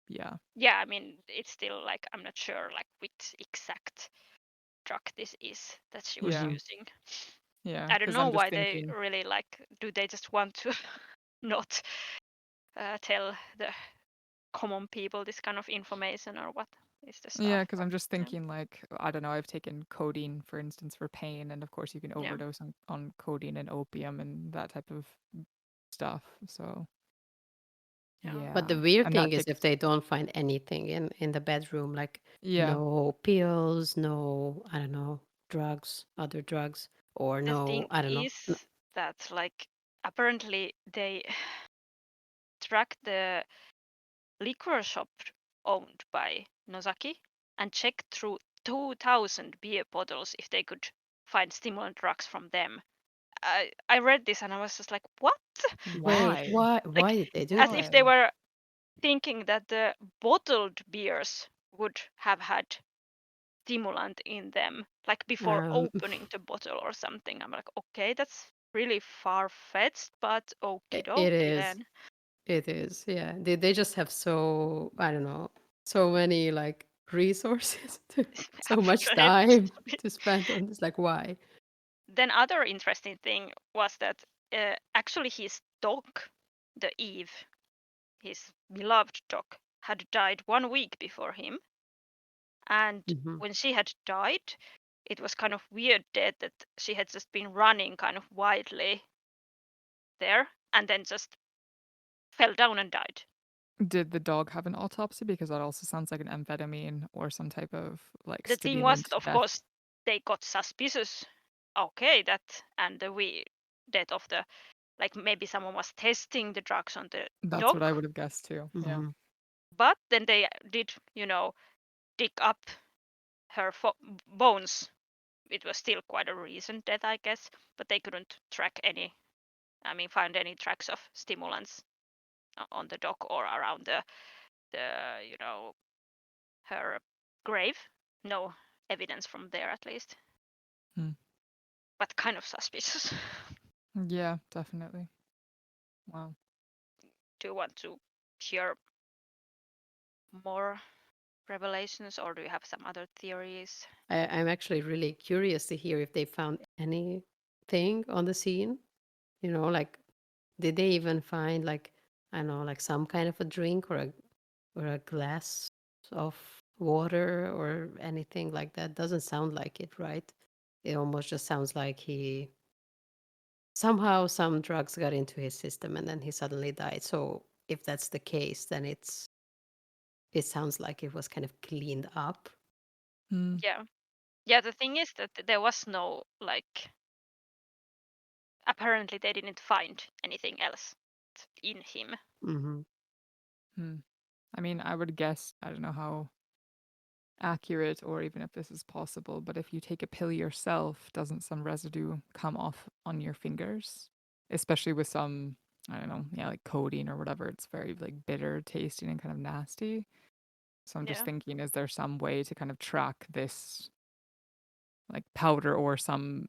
yeah, Yeah, I mean it's still like I'm not sure like which exact drug this is that she was yeah, Mm-hmm. using. yeah. I don't Because know I'm just why they thinking. really like do they just want to not tell the common people this kind of information or what is the Yeah, stuff? because But I'm just yeah, thinking like I don't know. I've taken codeine, for instance, for pain, and of course you can yeah, overdose on codeine and opium and that type of stuff. So yeah. But the yeah, weird and thing that is if takes they don't find anything in the bedroom, like yeah. no pills, no, I don't know, drugs, other drugs, or The no, thing I don't know. is that like apparently they track the liquor shop owned by Nozaki and checked through 2,000 beer bottles if they could find stimulant drugs from them. I read this and I was just like, what? Wait, Why? why? Like Why did they do as that? if they Why? were thinking that the bottled beers would have had stimulant in them, like before Um, opening the bottle or something. I'm like, okay, that's really far fetched, but okie it dokie is. then. It is. Yeah. They just have so, I don't know, so many like resources, so much time Apparently. to spend on this. Like, why? Then other interesting thing was that actually his dog, the Eve, his beloved dog, had died 1 week before him. And Hmm. when she had died, it was kind of weird death that she had just been running kind of wildly there and then just fell down and died. Did the dog have an autopsy? Because that also sounds like an amphetamine or some type of like The thing was that, stimulant of death. course, they got suspicious. Okay, that and the death of the like maybe someone was testing the drugs on the That's dog, what I would have guessed too. Yeah. Hmm. but then they did, dig up her bones. It was still quite a recent death, I guess, but they couldn't track any. I mean, find any tracks of stimulants on the dog or around the her grave. No evidence from there, at least, Hmm. but kind of suspicious. Yeah, definitely. Wow. Do you want to hear more revelations, or do you have some other theories? I'm actually really curious to hear if they found anything on the scene. Like, did they even find, like, I don't know, like some kind of a drink or a glass of water or anything like that? Doesn't sound like it, right? It almost just sounds like he somehow some drugs got into his system and then he suddenly died. So if that's the case, then it sounds like it was kind of cleaned up. Hmm. Yeah. Yeah, the thing is that there was no like apparently they didn't find anything else in him. Hmm. Hmm. I mean, I would guess, I don't know how accurate or even if this is possible, but if you take a pill yourself, doesn't some residue come off on your fingers? Especially with some, I don't know, yeah, like codeine or whatever. It's very like bitter tasting and kind of nasty. So I'm just Yeah. thinking, is there some way to kind of track this like powder or some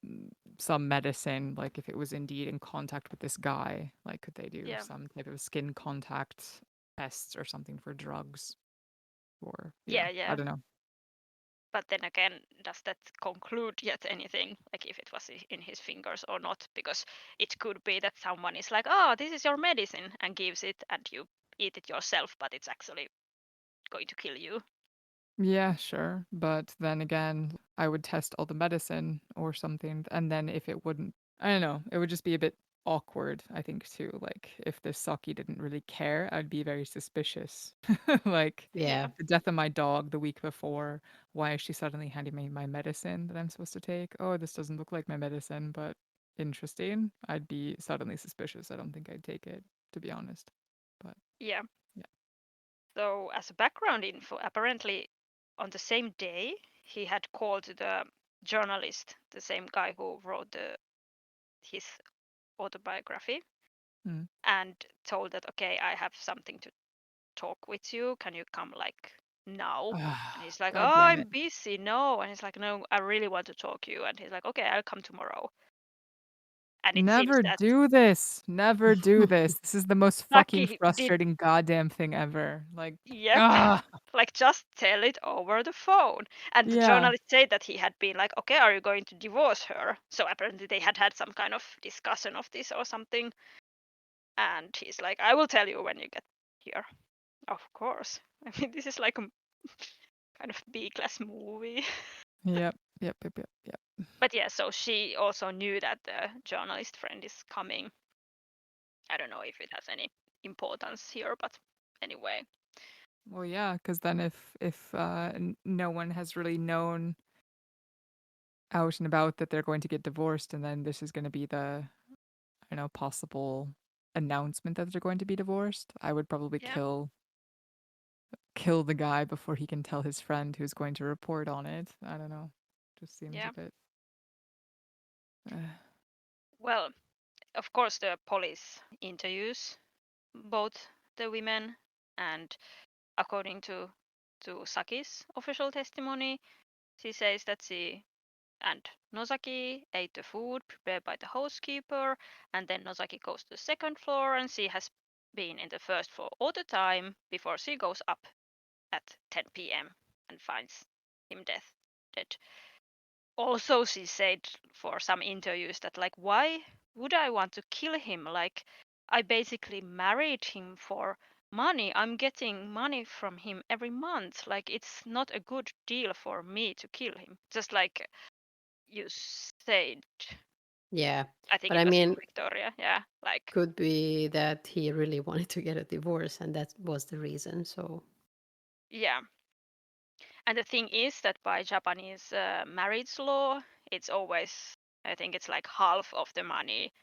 medicine, like if it was indeed in contact with this guy, like could they do Yeah. some type of skin contact tests or something for drugs? Or yeah, Yeah, I yeah. don't know. But then again, does that conclude yet anything? Like if it was in his fingers or not? Because it could be that someone is like, "Oh, this is your medicine," and gives it, and you eat it yourself, but it's actually going to kill you. Yeah, sure. But then again, I would test all the medicine or something. And then if it wouldn't, I don't know, it would just be a bit awkward, I think, too. Like, if the Saki didn't really care, I'd be very suspicious. Like, Yeah. Yeah. the death of my dog the week before, why is she suddenly handing me my medicine that I'm supposed to take? Oh, this doesn't look like my medicine, but interesting. I'd be suddenly suspicious. I don't think I'd take it, to be honest. But Yeah. yeah. So as a background info, apparently on the same day he had called the journalist, the same guy who wrote his autobiography, Mm. and told that, okay, I have something to talk with you. Can you come like now? And he's like, God oh, damn I'm it. busy. No. And he's like, no, I really want to talk to you. And he's like, okay, I'll come tomorrow. And it seems Never that do this. Never do this. This is the most fucking Saki did, frustrating goddamn thing ever. Like, yep, ah, like just tell it over the phone. And the yeah, journalist said that he had been like, okay, are you going to divorce her? So apparently they had had some kind of discussion of this or something. And he's like, I will tell you when you get here. Of course. I mean, this is like a kind of B-class movie. yep, yep, yep, yep, yep. But yeah, so she also knew that the journalist friend is coming. I don't know if it has any importance here, but anyway. Well, yeah, because then if no one has really known out and about that they're going to get divorced, and then this is going to be the, I don't know, possible announcement that they're going to be divorced, I would probably Yeah, kill the guy before he can tell his friend who's going to report on it. I don't know. Just seems a yeah. bit. Well, of course, the police interviews both the women, and according to Saki's official testimony, she says that she and Nozaki ate the food prepared by the housekeeper, and then Nozaki goes to the second floor, and she has been in the first floor all the time before she goes up at 10 p.m. and finds him dead. Also, she said for some interviews that like, why would I want to kill him? Like, I basically married him for money. I'm getting money from him every month. Like, it's not a good deal for me to kill him. Just like you said, Yeah. I think But it I was you, mean, Victoria. Yeah, like, could be that he really wanted to get a divorce and that was the reason. So, yeah. And the thing is that by Japanese marriage law, it's always, I think it's like half of the money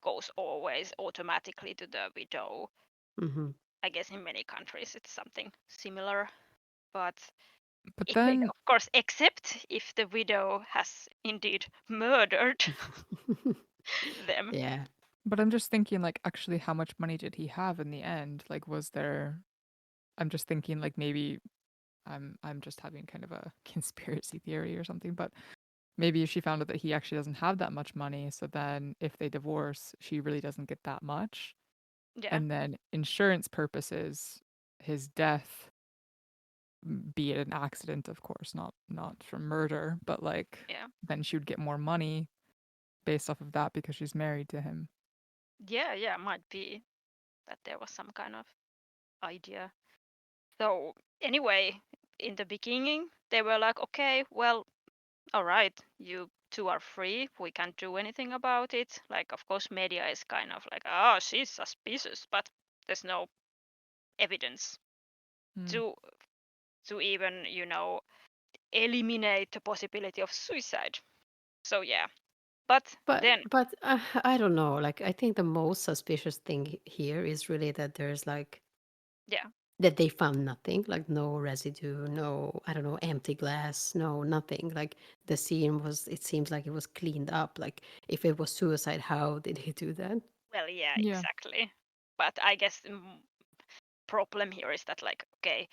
goes always automatically to the widow. hmm. I guess in many countries it's something similar, but But then, of course, except if the widow has indeed murdered them. Yeah. but I'm just thinking, like, actually, how much money did he have in the end? Like, was there? I'm just thinking, like, maybe I'm just having kind of a conspiracy theory or something, but maybe if she found out that he actually doesn't have that much money, so then if they divorce, she really doesn't get that much. Yeah, And then insurance purposes, his death be it an accident, of course, not from murder, but like Yeah. then she would get more money based off of that because she's married to him. Yeah, might be that there was some kind of idea. So anyway, in the beginning, they were like, okay, well, all right, you two are free. We can't do anything about it. Like, of course, media is kind of like, oh, she's suspicious, but there's no evidence Hmm. to even, eliminate the possibility of suicide. So yeah, but But then but I don't know. Like I think the most suspicious thing here is really that there's like yeah, that they found nothing, like no residue, no, I don't know, empty glass, no nothing. Like the scene was, it seems like it was cleaned up. Like if it was suicide, how did he do that? well, yeah, Yeah. exactly. But I guess the problem here is that like, okay,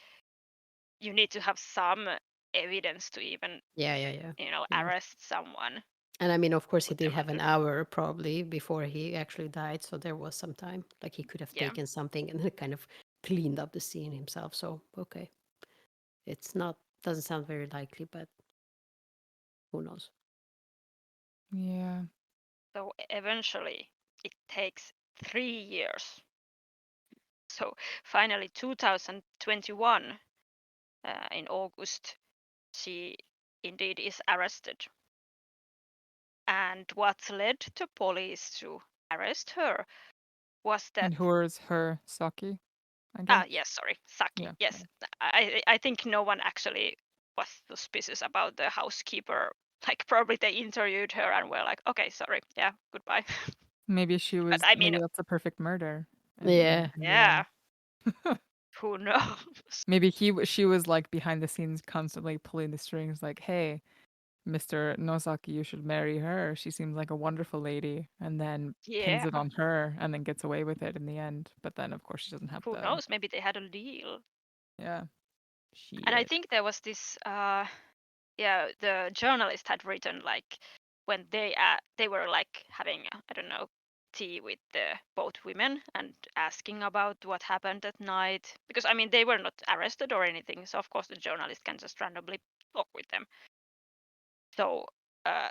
you need to have some evidence to even, Yeah. Yeah. arrest someone, And I mean, of course, he put did them have an under. hour probably before he actually died, so there was some time. Like he could have Yeah. taken something and then kind of cleaned up the scene himself. So okay, it's not, doesn't sound very likely, but who knows? Yeah. So eventually, it takes 3 years. So finally, 2021, in August, she indeed is arrested. And what led the police to arrest her was that, And who is her? Saki, I guess. yes, sorry, Saki. Yeah. Yes, Yeah. I think no one actually was suspicious about the housekeeper. Like probably they interviewed her and were like, okay, sorry, yeah, goodbye. Maybe she But was. I mean, Maybe that's a perfect murder. Yeah, In the yeah, end. who knows? Maybe she was like behind the scenes, constantly pulling the strings. Like, hey, Mr. Nosaki, you should marry her. She seems like a wonderful lady, and then pins Yeah, it on her, and then gets away with it in the end. But then, of course, she doesn't have who the. knows? Maybe they had a deal. Yeah. And I Shit. think there was this, yeah, the journalist had written like when they were like having, I don't know, tea with the both women and asking about what happened at night, because I mean they were not arrested or anything, so of course the journalist can just randomly talk with them. So uh,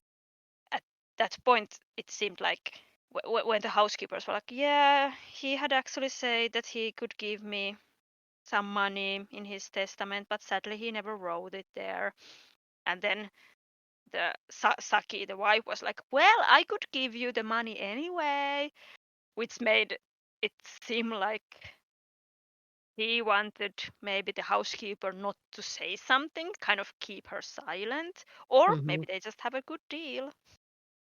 at that point it seemed like when the housekeepers were like, yeah, he had actually said that he could give me some money in his testament, but sadly he never wrote it there. And then the Saki, the wife, was like, well, I could give you the money anyway, which made it seem like he wanted maybe the housekeeper not to say something, kind of keep her silent, or hmm maybe they just have a good deal.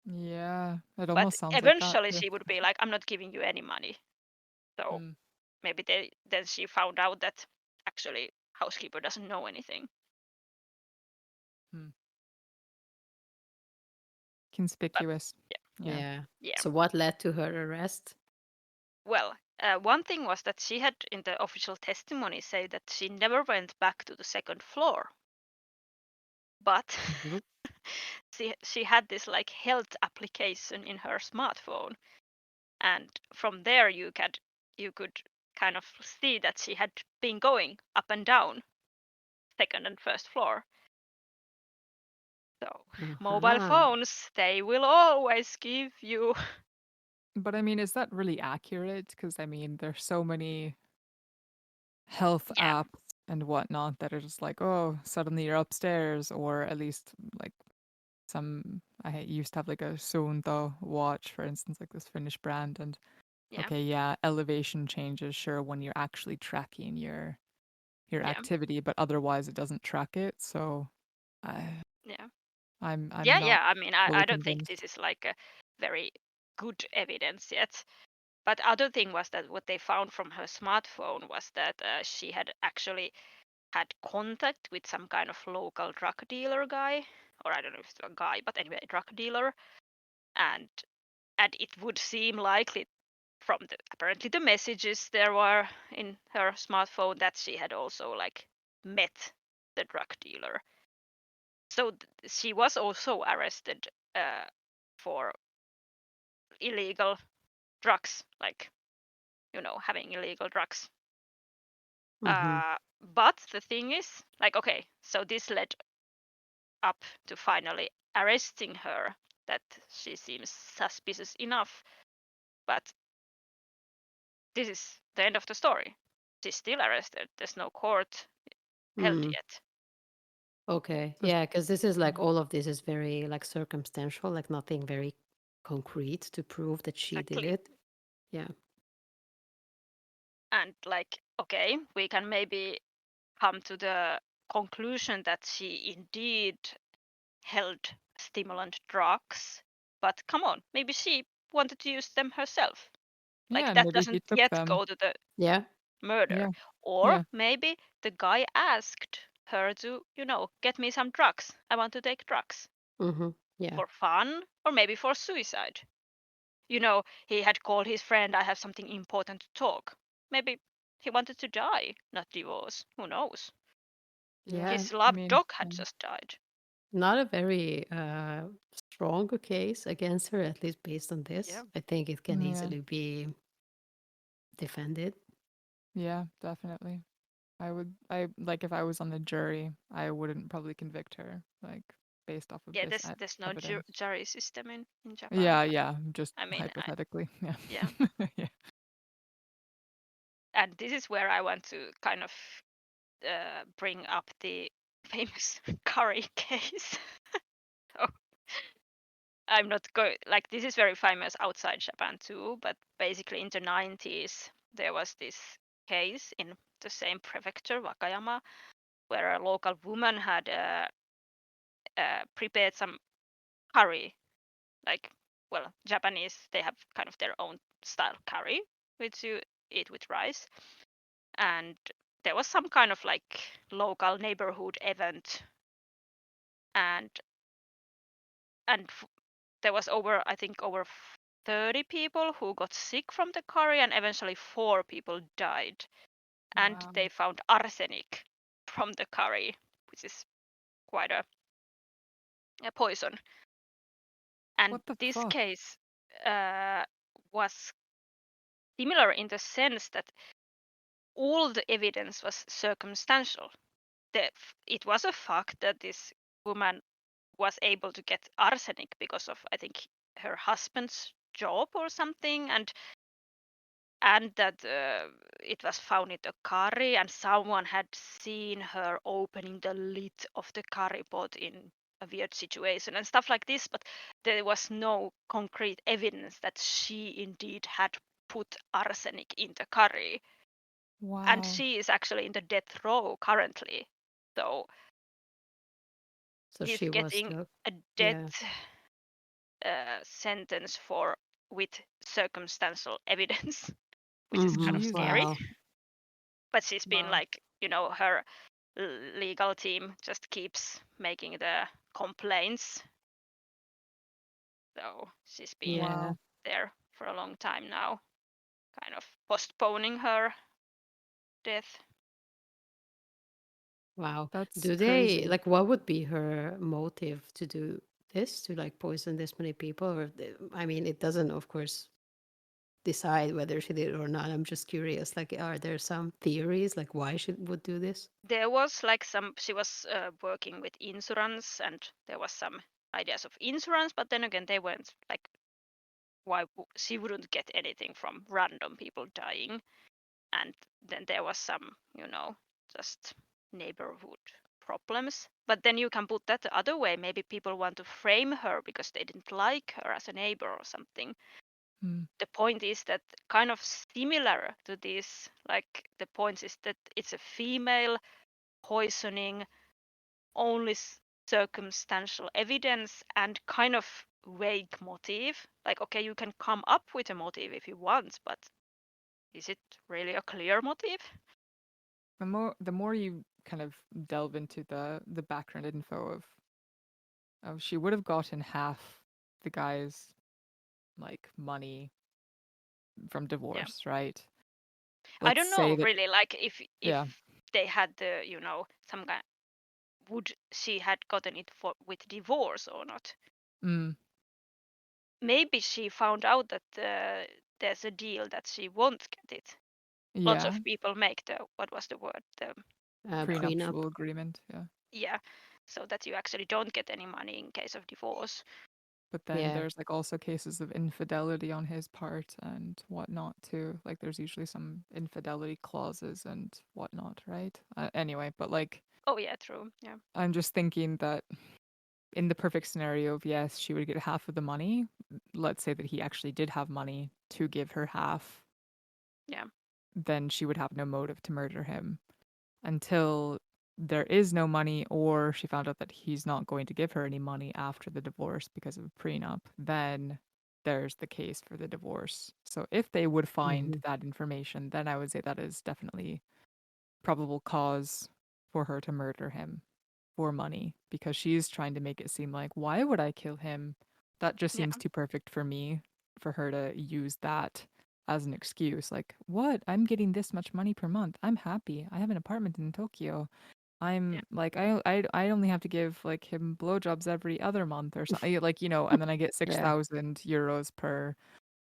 Yeah. It But almost sounds like that. eventually Yeah. she would be like, I'm not giving you any money. So Mm, maybe then she found out that actually housekeeper doesn't know anything. mm. But Conspicuous. yeah, Yeah. yeah. yeah. So what led to her arrest? Well, one thing was that she had in the official testimony say that she never went back to the second floor, but hmm she had this like health application in her smartphone, and from there you could kind of see that she had been going up and down second and first floor. So mobile Uh-huh. phones, they will always give you. But I mean, is that really accurate? Because I mean, there's so many health Yeah, apps and whatnot that are just like, oh, suddenly you're upstairs, or at least like some. I used to have like a Suunto watch, for instance, like this Finnish brand, and yeah, okay, yeah, elevation changes, sure, when you're actually tracking your yeah, activity, but otherwise it doesn't track it. So I yeah. I'm Yeah, not yeah. I mean, fully I don't think convinced. this is like a very good evidence yet. But other thing was that what they found from her smartphone was that she had actually had contact with some kind of local drug dealer guy, or I don't know if it's a guy, but anyway, a drug dealer, and it would seem likely from the apparently the messages there were in her smartphone that she had also like met the drug dealer. So she was also arrested for illegal drugs, like having illegal drugs. Mm-hmm. But the thing is, like, okay, so this led up to finally arresting her, that she seems suspicious enough. But this is the end of the story. She's still arrested. There's no court held Mm. yet. Okay. So Yeah, because this is like mm, all of this is very like circumstantial, like nothing very concrete to prove that she did Exactly. it. Yeah. And like, okay, we can maybe come to the conclusion that she indeed held stimulant drugs. But come on, maybe she wanted to use them herself. yeah, Like, and that maybe he doesn't took yet them. go to the Yeah. murder. Yeah, Or yeah, maybe the guy asked her to, get me some drugs. I want to take drugs Mm-hmm. Yeah. for fun or maybe for suicide. He had called his friend, I have something important to talk. Maybe he wanted to die, not divorce. Who knows? Yeah. yeah. His I loved mean, dog had yeah. just died. Not a very strong case against her, at least based on Yeah. this. I think it can Yeah, easily be defended. yeah, definitely. I like if I was on the jury, I wouldn't probably convict her, like based off of Yeah, this there's no evidence. jury system in Japan. Yeah, yeah, just I mean, hypothetically. Yeah. yeah. Yeah. And this is where I want to kind of bring up the famous curry case. So I'm not going, like, this is very famous outside Japan too, but basically in the 90s there was this case in the same prefecture, Wakayama, where a local woman had prepared some curry, like, well, Japanese, they have kind of their own style curry, which you eat with rice. And there was some kind of like local neighborhood event, and and there was I think over 30 people who got sick from the curry, and eventually 4 people died. And Wow. they found arsenic from the curry, which is quite a poison. And What the this fuck? case uh, was similar in the sense that all the evidence was circumstantial. It was a fact that this woman was able to get arsenic because of, I think, her husband's job or something, and that it was found in the curry, and someone had seen her opening the lid of the curry pot in a weird situation and stuff like this, but there was no concrete evidence that she indeed had put arsenic in the curry. And Wow. she is actually in the death row currently, so So she's she was getting the, a yeah. death sentence for with circumstantial evidence, which is kind Mm-hmm. of scary. Jesus. Wow. But she's been Wow. like, her legal team just keeps making the complaints, so she's been Yeah. Wow. there for a long time now, kind of postponing her death. Wow. That's Do they crazy. like what would be her motive to do this, to like poison this many people? I mean, it doesn't, of course, decide whether she did it or not. I'm just curious. Like, are there some theories like why she would do this? There was like she was working with insurance, and there was some ideas of insurance, but then again, they weren't like, she wouldn't get anything from random people dying. And then there was some, just neighborhood problems. But then you can put that the other way. Maybe people want to frame her because they didn't like her as a neighbor or something. Mm. The point is that, kind of similar to this, like, the point is that it's a female poisoning, only circumstantial evidence, and kind of vague motive. Like, okay, you can come up with a motive if you want, but is it really a clear motive? The more you kind of delve into the background info of she would have gotten half the guy's like money from Yeah. divorce, right? I Let's don't say know that really, like, yeah. if they had the, some kind, would she had gotten it for with divorce or not. Mm, Maybe she found out that there's a deal that she won't get it. lots Yeah, of people make the, what was the word, the Prenup. prenuptial agreement. Yeah. yeah, so that you actually don't get any money in case of divorce. But then Yeah. there's like also cases of infidelity on his part and whatnot too. Like there's usually some infidelity clauses and whatnot, right? Anyway, but like Oh yeah, true. Yeah. I'm just thinking that in the perfect scenario of yes, she would get half of the money. Let's say that he actually did have money to give her half, Yeah. then she would have no motive to murder him until there is no money or she found out that he's not going to give her any money after the divorce because of a prenup, then there's the case for the divorce. So if they would find Hmm. that information, then I would say that is definitely probable cause for her to murder him for money because she's trying to make it seem like, why would I kill him? That just Yeah. seems too perfect for me for her to use that as an excuse. Like, what? I'm getting this much money per month. I'm happy. I have an apartment in Tokyo. Yeah. I'm like I only have to give like him blowjobs every other month or something like and then I get Yeah. 6,000 euros per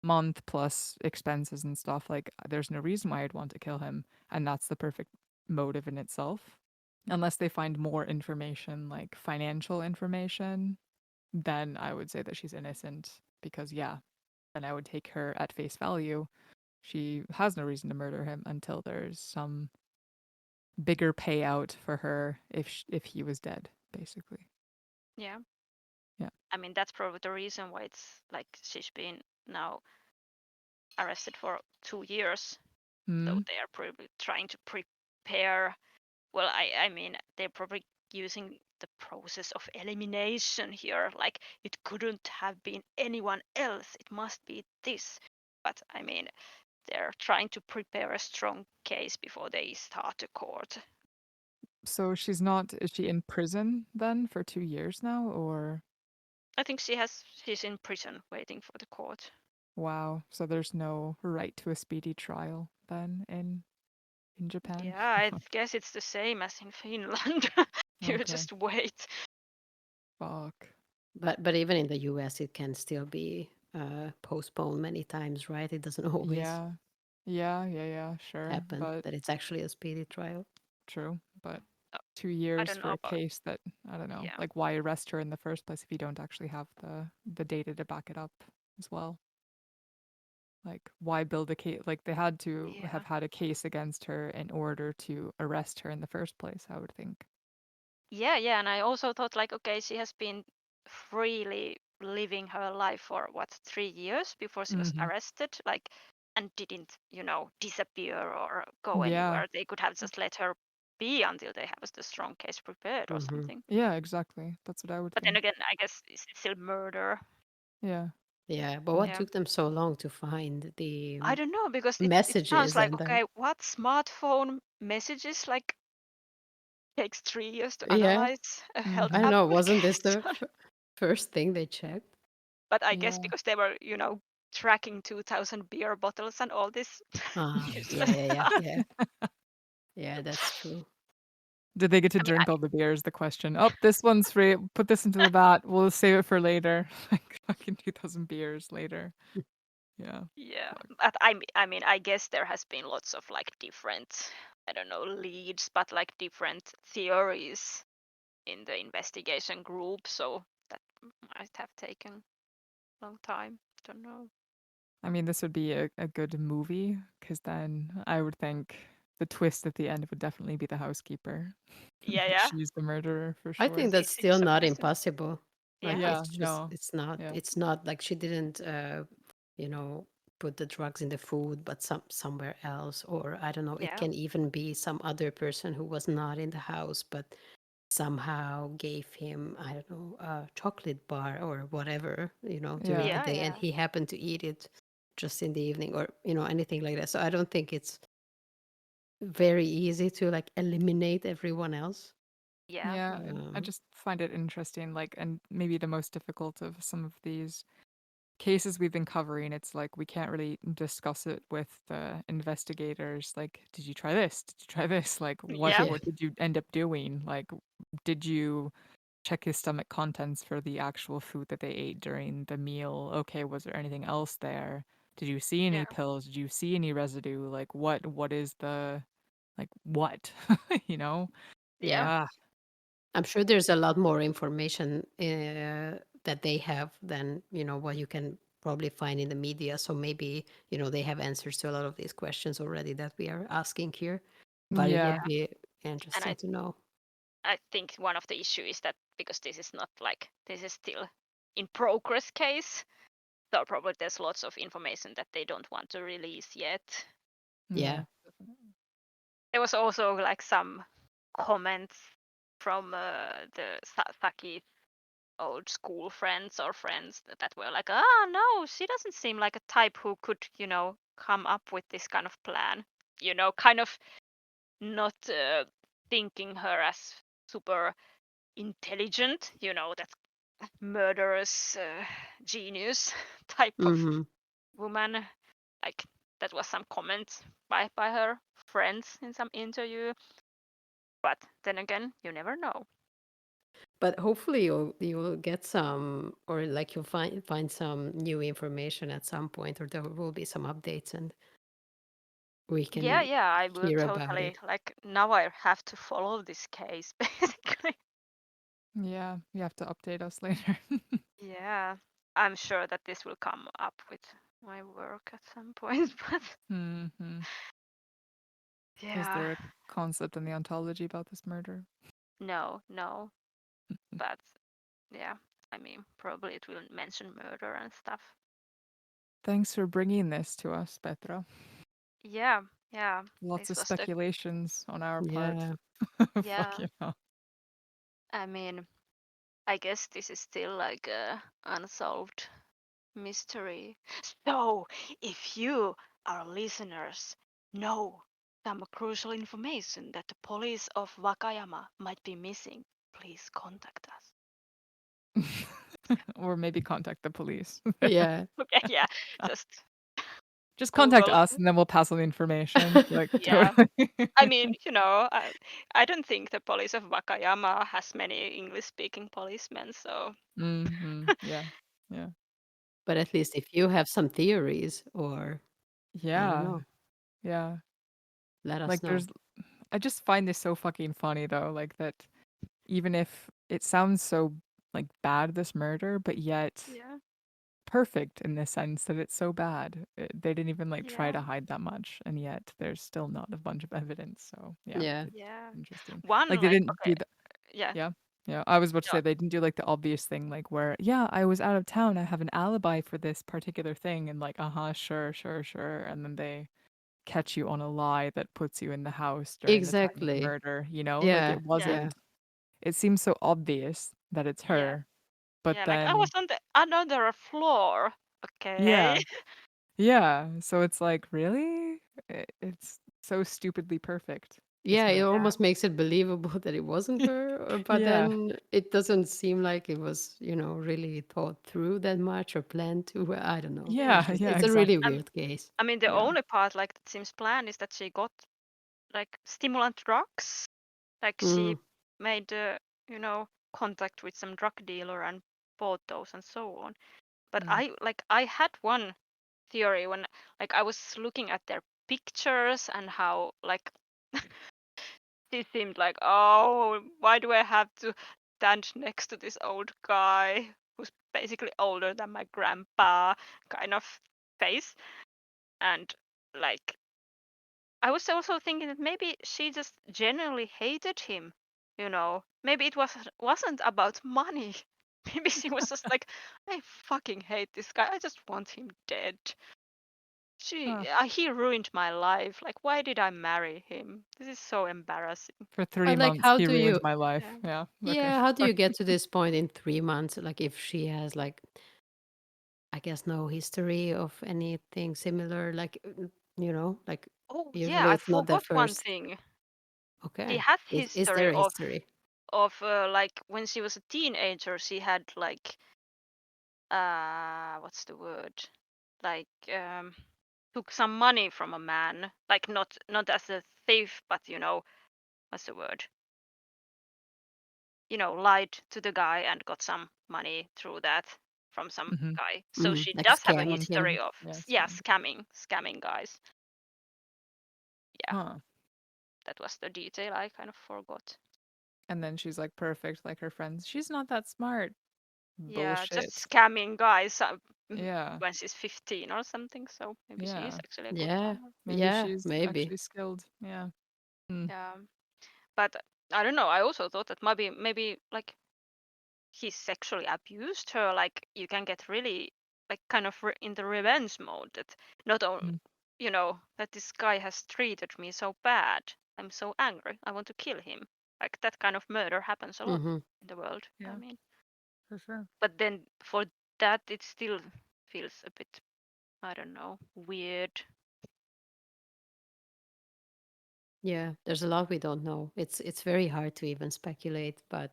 month plus expenses and stuff. Like there's no reason why I'd want to kill him, and that's the perfect motive in itself. Unless they find more information, like financial information, then I would say that she's innocent because yeah, then I would take her at face value. She has no reason to murder him until there's some bigger payout for her if he was dead, basically. Yeah. Yeah. I mean, that's probably the reason why it's like she's been now arrested for 2 years. So Mm. they are probably trying to prepare. Well, I mean, they're probably using the process of elimination here. Like, it couldn't have been anyone else. It must be this. But I mean, they're trying to prepare a strong case before they start a court. So she's not, is she in prison then for 2 years now or I think she's in prison waiting for the court. wow. So there's no right to a speedy trial then in Japan? Yeah, I guess it's the same as in Finland. You Okay. just wait. Fuck. But even in the US, it can still be postponed many times, right? It doesn't always Yeah. Yeah, sure. happen But that it's actually a speedy trial. true. But Uh, two I years don't for know a about, case that I don't know. yeah, Like why arrest her in the first place if you don't actually have the data to back it up as well? Like, why build a case? Like, they had to yeah, have had a case against her in order to arrest her in the first place, I would think. yeah. And I also thought like, okay, she has been freely living her life for what, 3 years before she was Hmm. arrested, like, and didn't, disappear or go Yeah, anywhere. They could have just let her be until they have the strong case prepared or Hmm. something. yeah, exactly. That's what I would But then think. again, I guess it's still murder. Yeah. Yeah, but what Well, Yeah. took them so long to find the I don't know because it sounds messages like, and okay, what smartphone messages like takes 3 years to yeah, analyze a health I don't hmm. know, wasn't this the application. first thing they checked? But I guess Yeah. because they were, tracking 2,000 beer bottles and all this Ah, yeah, useless yeah, yeah, stuff. yeah. Yeah, that's true. Did they get to I mean, drink all the beer is the question. Oh, this one's free. Put this into the vat. We'll save it for later. Like fucking 2,000 beers later. Yeah. yeah, Fuck. but I mean, I guess there has been lots of like different, I don't know, leads, but like different theories in the investigation group, so that might have taken a long time. Don't know. I mean, this would be a good movie because then I would think the twist at the end would definitely be the housekeeper. Yeah, That yeah. she's the murderer for I sure. think that's It's still so not crazy. impossible. Like Yeah. Yeah, it's just no. Yeah. it's not like she didn't you know put the drugs in the food but somewhere else, or I don't know, it Yeah. can even be some other person who was not in the house but somehow gave him, I don't know, a chocolate bar or whatever, during Yeah. the Yeah, day, and yeah. he happened to eat it just in the evening, or anything like that. So I don't think it's very easy to like eliminate everyone else. Yeah. Yeah, and I um just find it interesting, like, and maybe the most difficult of some of these cases we've been covering, it's like we can't really discuss it with the investigators. Like, did you try this? Did you try this? Like, what Yeah. yeah. what did you end up doing? Like, did you check his stomach contents for the actual food that they ate during the meal? Okay, was there anything else there? Did you see any Yeah. pills? Did you see any residue? Like what is the like what? You know? Yeah. Yeah. Ah, I'm sure there's a lot more information that they have than, what you can probably find in the media. So maybe, they have answers to a lot of these questions already that we are asking here. But it yeah. would Yeah. be And interesting to know. I think one of the issue is that because this is not like this is still in progress case, so probably there's lots of information that they don't want to release yet. Yeah. Yeah. There was also like some comments from the Saki's old school friends or friends that were like, ah, no, she doesn't seem like a type who could, come up with this kind of plan. Kind of not thinking her as super intelligent, that murderous genius type of Hmm. woman. Like that was some comments by her friends in some interview. But then again, you never know. But hopefully you'll get some, or like you'll find some new information at some point, or there will be some updates, and we Yeah, can yeah, I will hear about totally it. like now I have to follow this case basically. Yeah. You have to update us later. Yeah. I'm sure that this will come up with my work at some point, but Hmm. Is yeah. there a concept in the ontology about this murder? No. But yeah, I mean, probably it will mention murder and stuff. Thanks for bringing this to us, Petra. Yeah, yeah. Lots This of was the speculations on our part. Yeah. Fuck yeah. you know. I mean, I guess this is still like a unsolved mystery. So, if you, our listeners, know some crucial information that the police of Wakayama might be missing, please contact us. Or maybe contact the police. Yeah. Okay, yeah, just Just contact Google. us and then we'll pass on the information. Like Yeah. totally. I mean, I don't think the police of Wakayama has many English-speaking policemen, so Yeah. Yeah. But at least if you have some theories, or I don't Yeah. know, Yeah. let us Like know. I just find this so fucking funny though, like that even if it sounds so like bad, this murder, but yet yeah, perfect in the sense that it's so bad. They didn't even like try yeah, to hide that much, and yet there's still not a bunch of evidence. So yeah, Yeah. it's yeah. interesting. One Like they like didn't okay, do the yeah, yeah. Yeah, I was about to no, say they didn't do like the obvious thing, like where, yeah, I was out of town. I have an alibi for this particular thing, and like, sure. And then they catch you on a lie that puts you in the house during the time of the Exactly. murder, you know? Like Yeah. it yeah, Yeah. wasn't, it seems so obvious that it's yeah, her, but yeah. Like I was then, on the another floor. Okay. yeah, yeah. So it's like, really? It's so stupidly perfect, this Yeah, it murder. Yeah, almost makes it believable that it wasn't her, but Yeah. then it doesn't seem like it was, really thought through that much or planned to. I don't know. Yeah, yeah, It's a really exactly. weird case. I mean the Yeah. only part like that seems planned is that she got like stimulant drugs. Like she Mm, made contact with some drug dealer and bought those and so on. But Mm. I had one theory when like I was looking at their pictures and how like she seemed like, oh, why do I have to stand next to this old guy who's basically older than my grandpa kind of face. And like I was also thinking that maybe she just genuinely hated him, maybe it wasn't about money. Maybe she was just like, I fucking hate this guy, I just want him dead. Ah, He ruined my life. Like, why did I marry him? This is so embarrassing. for 3 but like, months, how he do ruined you? my life. Yeah. Yeah. Okay. Yeah, how do Sorry. you get to this point in 3 months? Like, if she has like, I guess, no history of anything similar. Like, like Oh yeah, usually I it's not the forgot one first. thing. She Okay, has is history there a of history? like when she was a teenager, she had like what's the word? Like took some money from a man, like not as a thief, but what's the word? Lied to the guy and got some money through that from some Mm-hmm. guy. So she Like does have a scamming history him. of Yeah, scamming guys. Yeah, huh. that was the detail I kind of forgot. And then she's like perfect, like her friends. She's not that smart. Yeah, just Bullshit. scamming guys Yeah, when she's 15 or something. So maybe she is yeah. actually a good Yeah, scammer. Maybe yeah, she's maybe. actually skilled. Yeah. Mm. Yeah, but I don't know. I also thought that maybe like he sexually abused her. Like you can get really like kind of in the revenge mode that not only Mm. that this guy has treated me so bad. I'm so angry. I want to kill him. Like that kind of murder happens a lot Mm-hmm. in the world. I Yeah, mean, for sure. but then for that it still feels a bit, I don't know, weird. Yeah, there's a lot we don't know. It's very hard to even speculate, but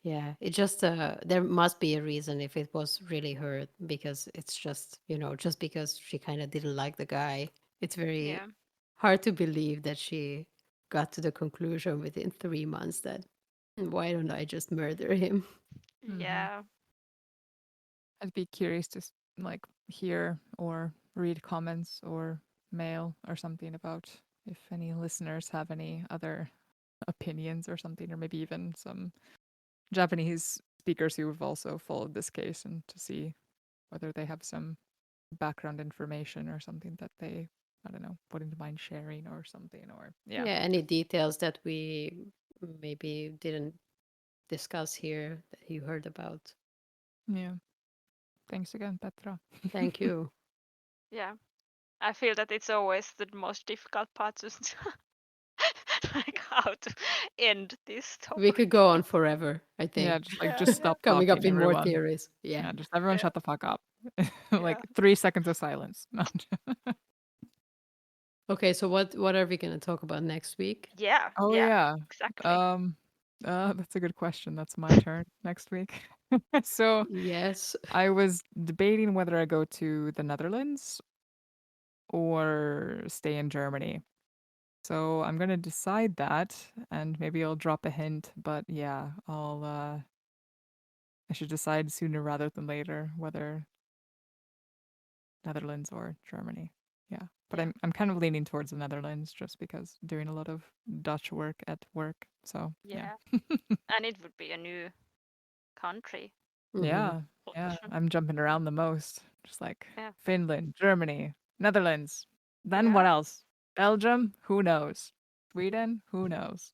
yeah, it just there must be a reason if it was really her because it's just, just because she kind of didn't like the guy. It's very Yeah. hard to believe that she got to the conclusion within 3 months that why don't I just murder him? Mm-hmm. Yeah. I'd be curious to like hear or read comments or mail or something about if any listeners have any other opinions or something, or maybe even some Japanese speakers who have also followed this case, and to see whether they have some background information or something that they, I don't know, wouldn't mind sharing or something. Or yeah. Yeah, any details that we maybe didn't discuss here that you heard about. Yeah. Thanks again, Petra. Thank you. Yeah. I feel that it's always the most difficult part to like how to end this We topic. could go on forever, I Yeah, think. just like Yeah, just yeah, stop Coming up talking, with more everyone. theories. Yeah. Yeah, just everyone yeah, shut the fuck up. yeah. Like 3 seconds of silence. Okay, so what are we going to talk about next week? Yeah, Oh yeah, yeah. exactly. Um that's a good question. That's my turn next week. So Yes. I was debating whether I go to the Netherlands or stay in Germany. So I'm gonna decide that, and maybe I'll drop a hint, but yeah, I should decide sooner rather than later whether Netherlands or Germany. Yeah. But Yeah, I'm kind of leaning towards the Netherlands just because doing a lot of Dutch work at work. So yeah. yeah. And it would be a new country Mm-hmm. Yeah. Yeah. position. I'm jumping around the most. Just like Yeah, Finland, Germany, Netherlands. Then what yeah, else? Belgium? Who knows? Sweden? Who knows?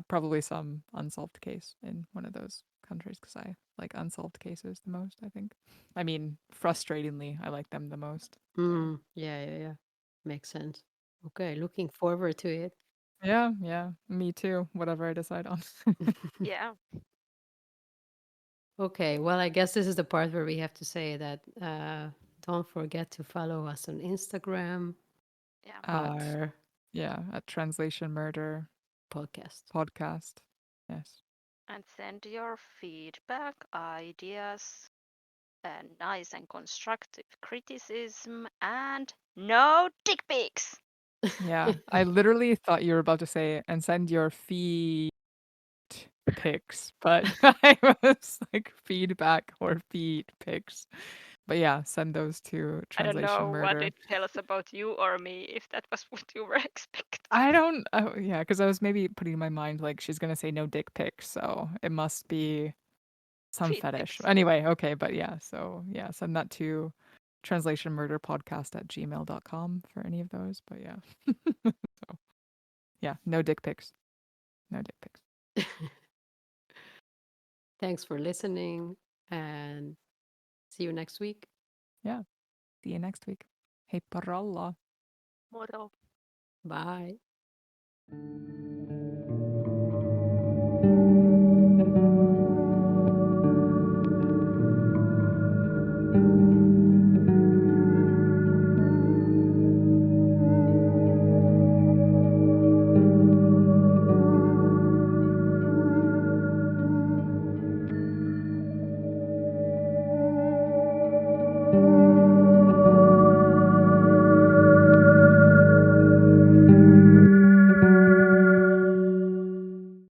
Probably some unsolved case in one of those countries because I like unsolved cases the most, I think. I mean, frustratingly, I like them the most. So, Yeah, yeah, yeah. Makes sense. Okay, looking forward to it. yeah, yeah, me too, whatever I decide on. yeah, Okay, well, I guess this is the part where we have to say that don't forget to follow us on Instagram, yeah. At, our yeah, at Translation Murder podcast. podcast. Yes. And send your feedback, ideas, and nice and constructive criticism, and no dick pics. Yeah, I literally thought you were about to say, and send your feed pics, but I was like feedback or feed pics. But yeah, send those to I don't Translation know what Murder. it tells about you or me if that was what you were expecting. I don't, oh, yeah, because I was maybe putting in my mind like she's gonna say no dick pics, so it must be some Feed fetish. pics. Anyway, okay, but yeah, so yeah, send that to translationmurderpodcast@gmail.com for any of those. But yeah. So yeah, no dick pics. No dick pics. Thanks for listening and see you next week. Yeah. See you next week. Hey paralla. Moro. Bye.